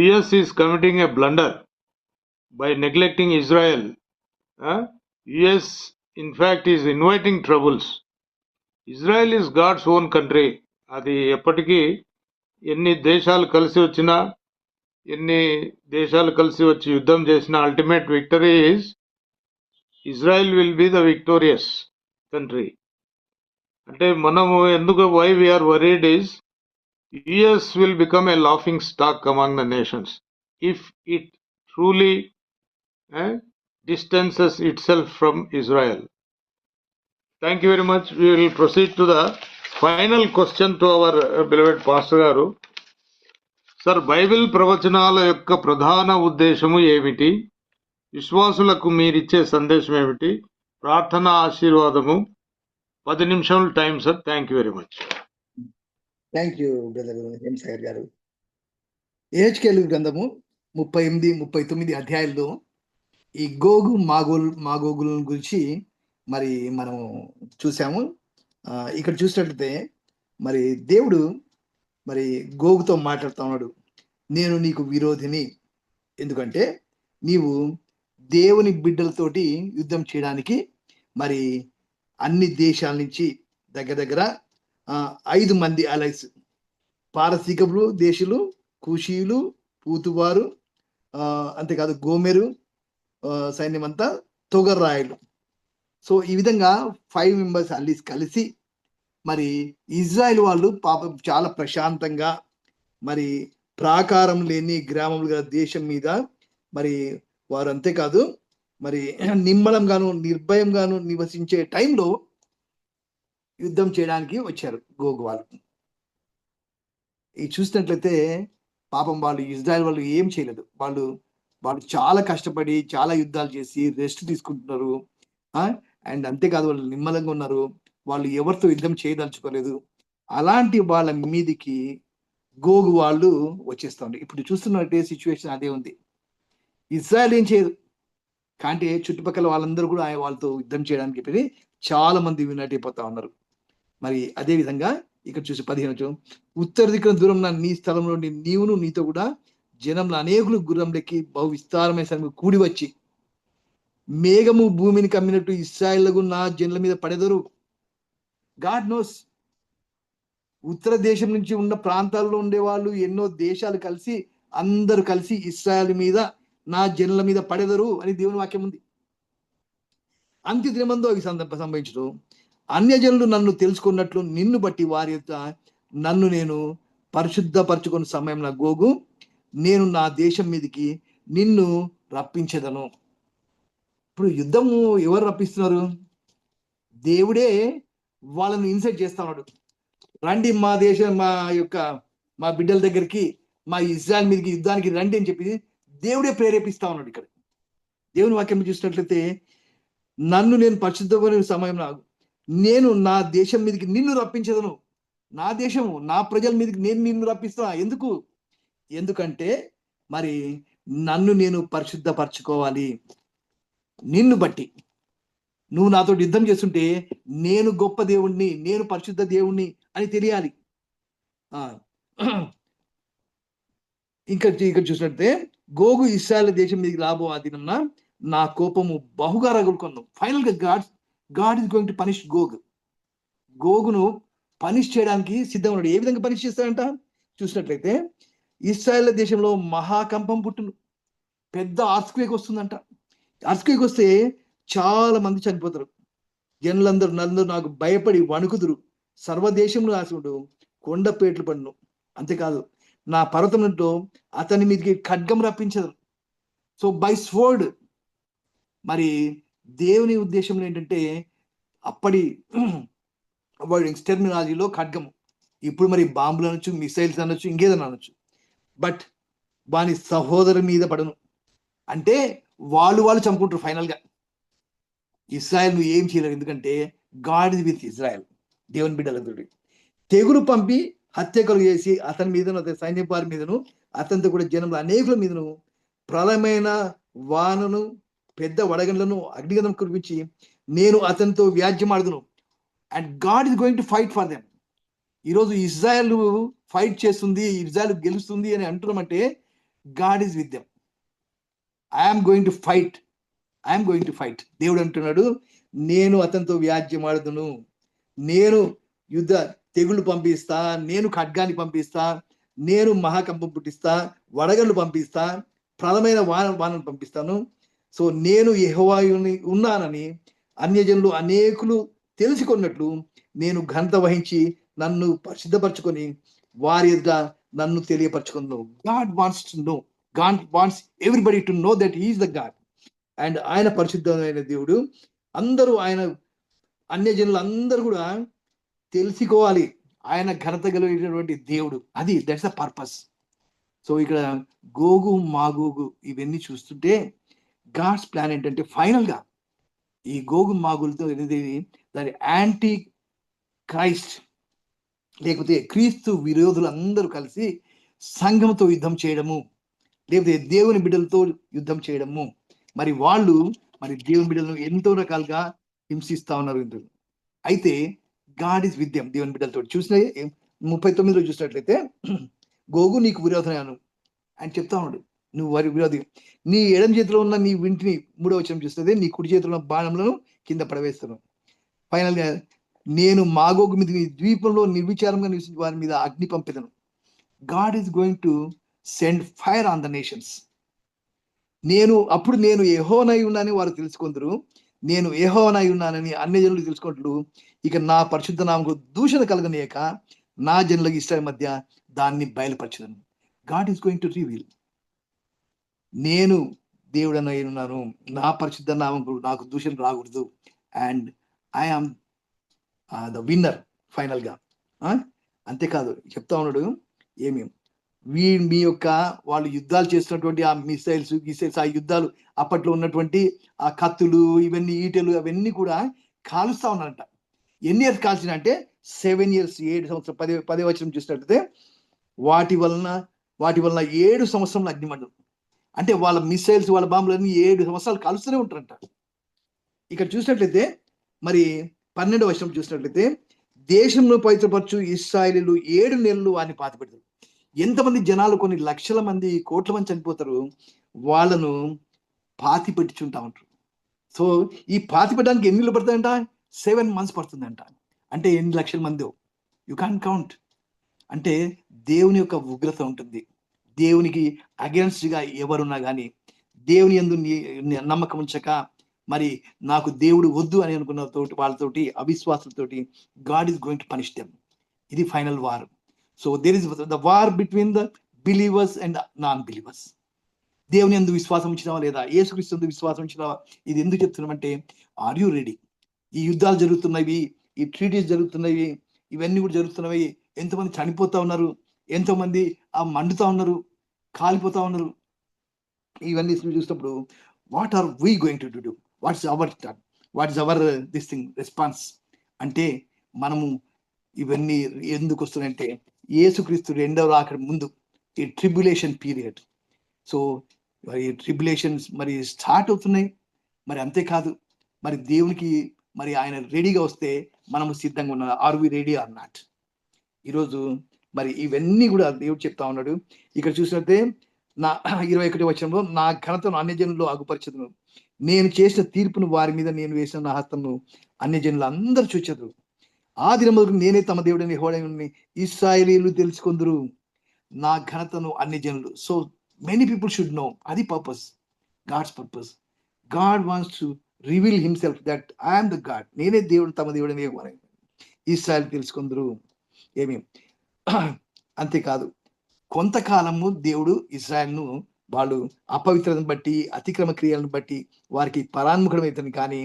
US is committing a blunder by neglecting Israel. US in fact is inviting troubles. Israel is God's own country. అది ఎప్పటికీ ఎన్ని దేశాలు కలిసి వచ్చినా, ఎన్ని దేశాలు కలిసి వచ్చి యుద్ధం చేసినా, ultimate victory is Israel will be the victorious country. అంటే మనము ఎందుకు why we are worried is US will become a laughing stock among the nations if it truly distances itself from Israel. Thank you very much. We will proceed to the final question to our beloved Pastor గారు. Sir, Bible ప్రవచనాల యొక్క ప్రధాన ఉద్దేశము ఏమిటి? విశ్వాసులకు మీరిచ్చే సందేశం ఏమిటి? ప్రార్థన ఆశీర్వాదము. 10 నిమిషాలు time sir. Thank you very much. Thank you brother ఎం సాగర్ గారు. యెహెజ్కేలు గ్రంథము 38, 39 అధ్యాయాల్లో ఈ గోగు మాగోగుల గురించి మరి మనం చూసాము. ఇక్కడ చూసినట్లయితే మరి దేవుడు మరి గోగుతో మాట్లాడుతూ ఉన్నాడు. నేను నీకు విరోధిని, ఎందుకంటే నీవు దేవుని బిడ్డలతోటి యుద్ధం చేయడానికి మరి అన్ని దేశాల నుంచి దగ్గర 5 మంది అలైస్, పారసీకములు దేశులు, కుషీయులు, పూతువారు, అంతేకాదు గోమెరు సైన్యమంతా, తొగర్రాయలు. సో ఈ విధంగా 5 మెంబర్స్ అల్లీస్ కలిసి మరి ఇజ్రాయెల్ వాళ్ళు పాపం చాలా ప్రశాంతంగా మరి ప్రాకారం లేని గ్రామములు గల దేశం మీద మరి వారు అంతేకాదు మరి నిమ్మలంగాను నిర్భయంగాను నివసించే టైంలో యుద్ధం చేయడానికి వచ్చారు గోగు వాళ్ళు. ఇది చూసినట్లయితే పాపం వాళ్ళు ఇజ్రాయెల్ వాళ్ళు ఏం చేయలేదు. వాళ్ళు చాలా కష్టపడి చాలా యుద్ధాలు చేసి రెస్ట్ తీసుకుంటున్నారు. అండ్ అంతేకాదు వాళ్ళు నిమ్మలంగా ఉన్నారు. వాళ్ళు ఎవరితో యుద్ధం చేయదలుచుకోలేదు. అలాంటి వాళ్ళ మీదికి గోగు వాళ్ళు వచ్చేస్తుంది. ఇప్పుడు చూస్తున్నట్టే సిచ్యువేషన్ అదే ఉంది. ఇజ్రాయెల్ ఏం చేయదు, కానీ చుట్టుపక్కల వాళ్ళందరూ కూడా వాళ్ళతో యుద్ధం చేయడానికి చెప్పి చాలా మంది యునైట్ అయిపోతా ఉన్నారు. మరి అదే విధంగా ఇక్కడ చూసి 15 ఉత్తర దిక్కున దూరం నీ స్థలం నుండి నీవును నీతో కూడా జనంలో అనేకులు గుర్రంలెక్కి బహు విస్తారమైన సంఘం కూడి వచ్చి, మేఘము భూమిని కమ్మినట్టు ఇశ్రాయేలుకు నా జనుల మీద పడెదరు. God knows. ఉత్తర దేశం నుంచి ఉన్న ప్రాంతాల్లో ఉండే వాళ్ళు, ఎన్నో దేశాలు కలిసి, అందరూ కలిసి ఇశ్రాయేల్ మీద, నా జనుల మీద పడెదరు అని దేవుని వాక్యం ఉంది. అంత్య దినమందు అవి సంభవించడం, అన్యజనులు నన్ను తెలుసుకున్నట్లు నిన్ను బట్టి వారి యొక్క నన్ను నేను పరిశుద్ధపరచుకున్న సమయం నా గోగు, నేను నా దేశం మీదకి నిన్ను రప్పించదను. ఇప్పుడు యుద్ధము ఎవరు రప్పిస్తున్నారు? దేవుడే వాళ్ళని ఇన్సైట్ చేస్తా ఉన్నాడు. రండి మా దేశం, మా బిడ్డల దగ్గరికి, మా ఇజ్రాయెల్ మీదకి యుద్ధానికి రండి అని చెప్పి దేవుడే ప్రేరేపిస్తా ఉన్నాడు. ఇక్కడ దేవుని వాక్యం చూసినట్లయితే, నన్ను నేను పరిశుద్ధమైన సమయం నాకు, నేను నా దేశం మీదకి నిన్ను రప్పించదను. నా దేశము, నా ప్రజల మీదకి నేను నిన్ను రప్పిస్తున్నా. ఎందుకంటే మరి నన్ను నేను పరిశుద్ధపరచుకోవాలి. నిన్ను బట్టి నువ్వు నాతో యుద్ధం చేస్తుంటే నేను గొప్ప దేవుణ్ణి, నేను పరిశుద్ధ దేవుణ్ణి అని తెలియాలి. ఇక్కడ చూసినట్టే, గోగు ఇశ్రాయేలు దేశం మీదకి రాబో ఆ దినం నా కోపము బహుగా రగులుకుందాం. ఫైనల్ గా God is going to punish గోగును పనిష్ చేయడానికి సిద్ధం ఉన్నాడు. ఏ విధంగా పనిష్ చేస్తాడంట చూసినట్లయితే, ఇశ్రాయేల్ దేశంలో మహాకంపం పుట్టును, పెద్ద ఆర్త్క్వేక్ వస్తుందంట. ఆర్త్క్వేక్ వస్తే చాలా మంది చనిపోతారు. జనులందరూ నాకు భయపడి వణుకుదురు. సర్వదేశంలో ఆశుడు కొండపేట్లు పడును. అంతేకాదు, నా పర్వతంలో అతని మీదకి ఖడ్గం రప్పించదు. So by sword. మరి దేవుని ఉద్దేశంలో ఏంటంటే, అప్పటి టెర్మినాలజీలో ఖడ్గము, ఇప్పుడు మరి బాంబులు అనొచ్చు, మిసైల్స్ అనొచ్చు, ఇంకేదైనా అనొచ్చు. బట్ వాని సహోదరు మీద పడను. అంటే వాళ్ళు చంపుకుంటారు ఫైనల్ గా. ఇజ్రాయెల్ నువ్వు ఏం చేయలేరు, ఎందుకంటే గాడ్ ఇస్ విత్ ఇజ్రాయెల్. దేవుని బిడ్డలందరూ తెగులు పంపి హత్యకలు చేసి అతని మీదను, అతని సైన్యం వారి మీదను, అతనితో కూడా జనంలో అనేకుల మీదను ప్రళయమైన వానను, పెద్ద వడగండ్లను, అగ్నిగంధం కురిపించి నేను అతనితో వ్యాజ్యమాడుదును. And God is going to fight for them. ఈరోజు ఇజ్రాయెల్ ఫైట్ చేస్తుంది, ఇజ్రాయెల్ గెలుస్తుంది అని అంటున్నామంటే God is with them. I'm going to fight. దేవుడు అంటున్నాడు, నేను అతనితో వ్యాజ్యమాడుదును, నేను యుద్ధ తెగుళ్ళు పంపిస్తా, నేను ఖడ్గాన్ని పంపిస్తా, నేను మహాకంపం పుట్టిస్తా, వడగళ్ళు పంపిస్తా, ప్రళమైన వానను పంపిస్తాను. సో నేను యెహోవాయుని ఉన్నానని అన్యజనులు అనేకులు తెలుసుకున్నట్లు నేను ఘనత వహించి నన్ను పరిశుద్ధపరచుకొని వారి ఎదుట నన్ను తెలియపరచుకున్నాను. God wants everybody to know that he is the God. And ఆయన పరిశుద్ధమైన దేవుడు. అందరూ ఆయన, అన్యజనులు అందరూ కూడా తెలుసుకోవాలి ఆయన ఘనత కలిగినటువంటి దేవుడు. That's the purpose. సో ఇక్కడ గోగు మాగోగు ఇవన్నీ చూస్తుంటే గాడ్స్ ప్లాన్ ఏంటంటే, ఫైనల్ గా ఈ గోగు మాగులతో దాని యాంటీ క్రైస్ట్, లేకపోతే క్రీస్తు విరోధులు అందరూ కలిసి సంఘంతో యుద్ధం చేయడము, లేకపోతే దేవుని బిడ్డలతో యుద్ధం చేయడము. మరి వాళ్ళు దేవుని బిడ్డలను ఎంతో రకాలుగా హింసిస్తా ఉన్నారు. అయితే గాడ్ ఇస్ విత్ దెమ్. దేవుని బిడ్డలతో చూసిన 39లో చూసినట్లయితే, గోగు నీకు విరోధనాను అని చెప్తా ఉన్నాడు. నువ్వు వారి విరోధి. నీ ఎడమ చేతిలో ఉన్న నీ వింటిని, 3వ వచనం చూస్తే, నీ కుడి చేతిలో ఉన్న బాణములను కింద పడవేస్తాను. ఫైనల్ గా నేను మాగోగు మీద ద్వీపంలో నిర్విచారంగా నివసించి వారి మీద అగ్ని పంపెదను. God is going to send fire on the nations. అప్పుడు నేను యెహోవానై ఉన్నానని వారు తెలుసుకుందరు. నేను యెహోవానై ఉన్నానని అన్యజనులు తెలుసుకుంటారు. ఇక నా పరిశుద్ధ నామకు దూషణ కలగనీయక నా జనులకు ఇశ్రాయేలు మధ్య దాన్ని బయలుపరచదను. God is going to reveal, నేను దేవుడనై ఉన్నాను, నా పరిశుద్ధ నామకు నాకు దూషణ రాకూడదు, and I am the winner final గా. అంతేకాదు, చెప్తా ఉన్నాడు మీ యొక్క వాళ్ళు యుద్ధాలు చేస్తున్నటువంటి ఆ మిసైల్స్, ఆ యుద్ధాలు, అప్పట్లో ఉన్నటువంటి ఆ కత్తులు, ఇవన్నీ ఈటెలు, అవన్నీ కూడా కాలుస్తా ఉన్నారంట. ఎన్ని ఇయర్స్ కాల్చిన అంటే 7 years, 7 సంవత్సరం. 10వ వచనం చూసినట్లయితే, వాటి వలన 7 సంవత్సరంలో అగ్నిమండలం. అంటే వాళ్ళ మిసైల్స్, వాళ్ళ బాంబులన్నీ 7 సంవత్సరాలు కాలుస్తూనే ఉంటారంట. ఇక్కడ చూసినట్లయితే మరి 12వ వచనం చూసినట్లయితే, దేశంలో పవిత్రపరచు ఇశ్రాయేలీయులు 7 నెలలు వారిని పాతిపెడతారు. ఎంతమంది జనాలు, కొన్ని లక్షల మంది, కోట్ల మంది చనిపోతారు, వాళ్ళను పాతి పెట్టుచుంటా ఉంటారు. సో ఈ పాతి పెట్టడానికి ఎన్ని నెలలు పడుతుందంట? 7 months పడుతుందంట. అంటే ఎన్ని లక్షల మందో యు కాన్ కౌంట్. అంటే దేవుని యొక్క ఉగ్రత ఉంటుంది. దేవునికి అగెన్స్ట్ గా ఎవరున్నా కానీ, దేవుని యందు నమ్మకం ఉంచక, మరి నాకు దేవుడు వద్దు అని అనుకున్న తోటి వాళ్ళతోటి, అవిశ్వాసులతోటి God is going to punish them. ఇది final war. So there is the war between the believers and non believers. దేవుని యందు విశ్వాసం ఉంచినావా లేదా? యేసుక్రీస్తు యందు విశ్వాసం ఉంచినావా? ఇది ఎందుకు చెప్తున్నామంటే, ఆర్ యు రెడీ? ఈ యుద్ధాలు జరుగుతున్నవి, ఈ ట్రీటీస్ జరుగుతున్నవి, ఇవన్నీ కూడా జరుగుతున్నవి. ఎంతోమంది చనిపోతా ఉన్నారు, ఎంతో మంది మండుతా ఉన్నారు, కాలిపోతా ఉన్నారు. ఇవన్నీ చూసినప్పుడు what are we going to do? What is our this thing response? అంటే మనము ఇవన్నీ ఎందుకు వస్తున్నాయంటే, యేసుక్రీస్తు రెండవ రాకడ ముందు ఈ ట్రిబ్యులేషన్ పీరియడ్. సో మరి ట్రిబ్యులేషన్స్ మరి స్టార్ట్ అవుతున్నాయి. మరి అంతేకాదు, మరి దేవునికి మరి ఆయన రెడీగా వస్తే మనము సిద్ధంగా ఉన్నాం. Are we ready or not? ఈరోజు మరి ఇవన్నీ కూడా దేవుడు చెప్తా ఉన్నాడు. ఇక్కడ చూసినట్టే నా 21వ వచనంలో, నా ఘనతను అన్యజనుల్లో అగుపరచదును, నేను చేసిన తీర్పును వారి మీద నేను వేసిన నా హస్తమును అన్యజనులు అందరూ చూచెదరు. ఆ దినములకు నేనే తమ దేవుడని యెహోవానని ఇశ్రాయేలీయులు తెలుసుకొందురు, నా ఘనతను అన్యజనులు. So many people should know. అది purpose, God's purpose. God wants to reveal himself that I'm the God. నేనే దేవుడు, తమ దేవుడని యెహోవానని ఇశ్రాయేలు తెలుసుకొందురు. ఏమి అంతేకాదు, కొంతకాలము దేవుడు ఇశ్రాయేలును వాళ్ళు అపవిత్రతను బట్టి, అతిక్రమ క్రియలను బట్టి వారికి పరాన్ముఖమైతుంది. కానీ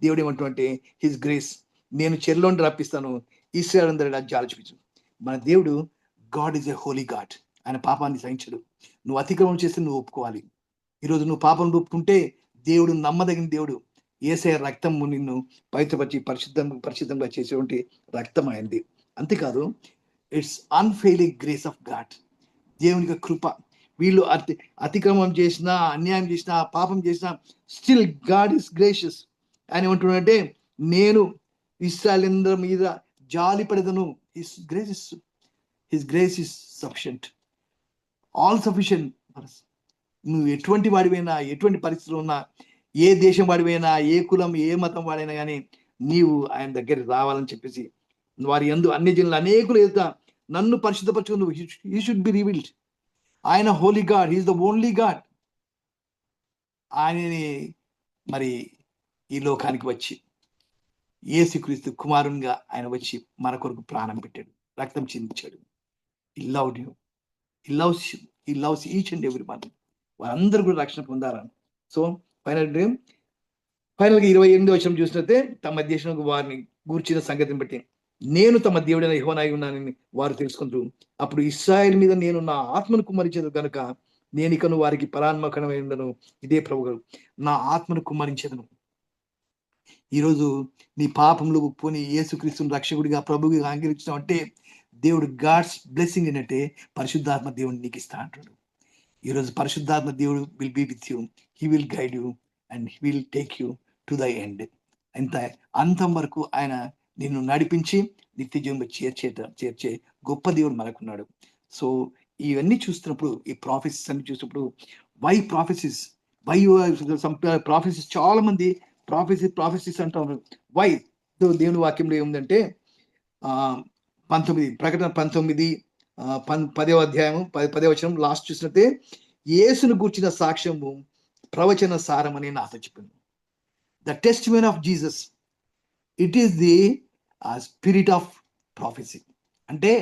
దేవుడు ఏమంటుంటే, హిస్ గ్రేస్, నేను చెరలోండి రప్పిస్తాను, ఇశ్రాయేలు అందరి రాజ్యాలు చూపించు. మన దేవుడు God is a Holi God. ఆయన పాపాన్ని సహించడు. నువ్వు అతిక్రమం చేస్తే నువ్వు ఒప్పుకోవాలి. ఈరోజు నువ్వు పాపం ఒప్పుకుంటే దేవుడు నమ్మదగిన దేవుడు. యేసయ్య రక్తము నిన్ను పవిత్రపరిచి పరిశుద్ధంగా చేసేటువంటి రక్తం అయింది. అంతేకాదు, it's unfailing grace of God. దేవుని కృప. వీళ్ళు అతిక్రమం చేసినా, అన్యాయం చేసినా, పాపం చేసినా, స్టిల్ గాడ్ ఇస్ గ్రేషియస్. ఆయన ఏమంటున్నాడంటే, నేను ఇశ్రాయేలు మీద జాలి పడదను. His grace is sufficient, all sufficient. నువ్వు ఎటువంటి వాడివైనా, ఎటువంటి పరిస్థితులు ఉన్నా, ఏ దేశం వాడివైనా, ఏ కులం, ఏ మతం వాడైనా కానీ నీవు ఆయన దగ్గరికి రావాలని చెప్పేసి, వారి యందు అన్యజనులు అనేకులు ఎదుట నన్ను పరిశుద్ధపరచుకుని హీ షుడ్ బి రివీల్డ్. ఆయన holy God, he is the only God. ఆయనని మరి ఈ లోకానికి వచ్చి యేసుక్రీస్తు కుమారునిగా ఆయన వచ్చి మన కొరకు ప్రాణం పెట్టాడు, రక్తం చిందించాడు. He loved you. He loves you. He loves each and every one. వారందరూ కూడా రక్షణ పొందాలని. సో ఫైనల్గా 28వ వచనం చూసినట్టే, తమ దేశంలో వారిని గూర్చిన సంగతిని బట్టి నేను తమ దేవుడైన యెహోవానై ఉన్నానని వారు తెలుసుకుంటూ, అప్పుడు ఇశ్రాయేలు మీద నేను నా ఆత్మను కుమ్మరించేది కనుక నేను ఇకను వారికి పరాన్ముఖమై ఉండను. ఇదే ప్రభువు, నా ఆత్మను కుమ్మరించేదను. ఈరోజు నీ పాపంలో పోని యేసుక్రీస్తుని రక్షకుడిగా, ప్రభువుగా అంగీకరించడం అంటే దేవుడు గాడ్స్ బ్లెస్సింగ్ ఏంటంటే, పరిశుద్ధాత్మ దేవుడు నీకు ఇస్తా అంటాడు. ఈరోజు పరిశుద్ధాత్మ దేవుడు will be with you. He will guide you and he will take you to the end. అంతం వరకు ఆయన నిన్ను నడిపించి నిత్య జీవంలో చేర్చే గొప్ప దేవుడు మనకున్నాడు. సో ఇవన్నీ చూస్తున్నప్పుడు, ఈ ప్రాఫెసెస్ అన్ని చూసినప్పుడు, వై ప్రాఫెసెస్, చాలా మంది ప్రాఫెసెస్ అంటారు. వై? దేవుని వాక్యంలో ఏముందంటే, 19 ప్రకటన 19 10వ అధ్యాయము 10వ వచనం లాస్ట్ చూసినట్టే, యేసును గూర్చిన సాక్ష్యము ప్రవచన సారం అని నాతో చెప్పింది. The testimony of Jesus, it is the spirit of prophecy. అంటే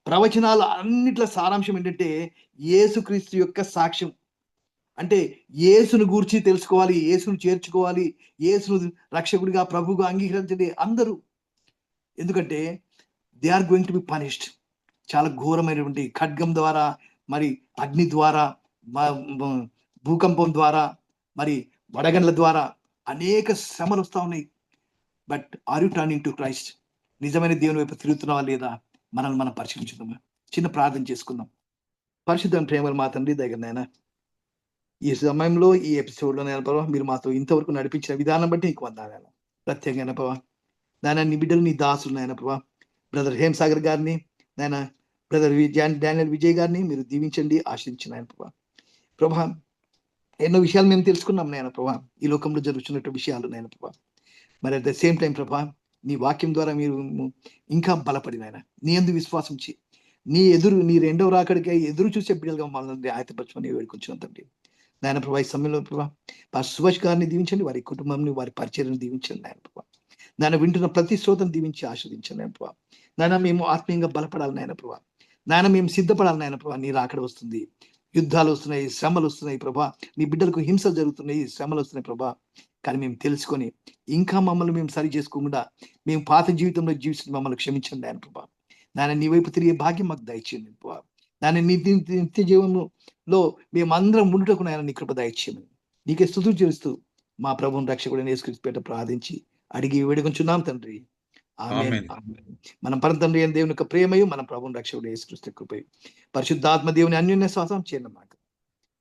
ప్రవచనాలు అన్నిట్ల సారాంశం ఏంటంటే యేసుక్రీస్తు యొక్క సాక్ష్యం. అంటే యేసును గూర్చి తెలుసుకోవాలి, యేసును చేర్చుకోవాలి, యేసును రక్షకుడిగా, ప్రభువుగా అంగీకరించండి అందరూ. ఎందుకంటే they are going to be punished. చాలా ఘోరమైనటువంటి ఖడ్గం ద్వారా, మరి అగ్ని ద్వారా, భూకంపం ద్వారా, మరి వడగండ్ల ద్వారా అనేక శ్రమలు వస్తూ ఉన్నాయి. But are you turning to Christ? నిజమైన దేవుని వైపు తిరుగుతున్నావా లేదా? మనల్ని మనం పరిశీలించుదాం. చిన్న ప్రార్థన చేసుకుందాం. పరిశుద్ధం ప్రేమల మా తండ్రి దగ్గర నాయన, ఈ సమయంలో ఈ ఎపిసోడ్లో నాయన ప్రభావ, మీరు మాతో ఇంతవరకు నడిపించిన విధానం బట్టి నీకు వందనాలు. ప్రత్యేకంగా ప్రభావ నాయన, నీ బిడ్డలు, నీ దాసులు నాయన ప్రభావ, బ్రదర్ హేమసాగర్ గారిని నాయన, బ్రదర్ డానియల్ విజయ్ గారిని మీరు దీవించండి, ఆశీర్వదించండి ఆయన ప్రభా. ప్రభా ఎన్నో విషయాలు మేము తెలుసుకున్నాం నాయన ప్రభా, ఈ లోకంలో జరుగుతున్నట్టు విషయాలు నాయన ప్రభా. మరి అట్ ద సేమ్ టైం ప్రభా, నీ వాక్యం ద్వారా మీరు ఇంకా బలపడిన ఆయన నీ యందు విశ్వాసం నీ రెండవ రాకడికి ఎదురు చూసే బిడ్డలుగా మమ్మల్ని ఆయతపరచుకొని వేడుకొచ్చిన తండ్రి నాయన ప్రభా. ఈ సమయంలో ప్రభా సుభాష్ గారిని దీవించండి, వారి కుటుంబాన్ని, వారి పరిచర్యను దీవించండి నాయన ప్రభా. నాయన వింటున్న ప్రతి శ్రోతను దీవించి ఆస్వాదించండి నాయన ప్రభా. నాయన మేము ఆత్మీయంగా బలపడాలి నాయన ప్రభా. నాయన మేము సిద్ధపడాలి నాయన ప్రభా. నీ రాకడ వస్తుంది, యుద్ధాలు వస్తున్నాయి, శ్రమలు వస్తున్నాయి ప్రభా, నీ బిడ్డలకు హింసలు జరుగుతున్నాయి, శ్రమలు వస్తున్నాయి ప్రభా. కానీ మేము తెలుసుకొని ఇంకా మమ్మల్ని మేము సరి చేసుకోకుండా మేము పాత జీవితంలో జీవిస్తున్న మమ్మల్ని క్షమించండి ఆయన ప్రభా. నాయన నీ వైపు తిరిగే భాగ్యం మాకు దయచేయండి ప్రభా. నాయన నిత్య జీవనంలో మేమందరం ఉండుటకు నాయన నీ కృప దయచేయమని నీకే స్తుతులు చేస్తూ మా ప్రభువుని రక్షకుడైన యేసుక్రీస్తు పేరిట ప్రార్థించి అడిగి వేడుకొంచున్నాం తండ్రి. ఆమేన్. ఆమేన్. మనం పరమ తండ్రి అయిన దేవుని యొక్క ప్రేమయు మన ప్రభువుని రక్షకుడు యేసుక్రీస్తు కృపయు పరిశుద్ధాత్మ దేవుని అన్యోన్య శ్వాసం చేయడం మాకు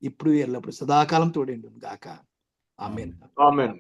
ఇప్పుడు ఎల్లప్పుడు సదాకాలం తోడేండును గాక. ఆమేన్. ఆమేన్.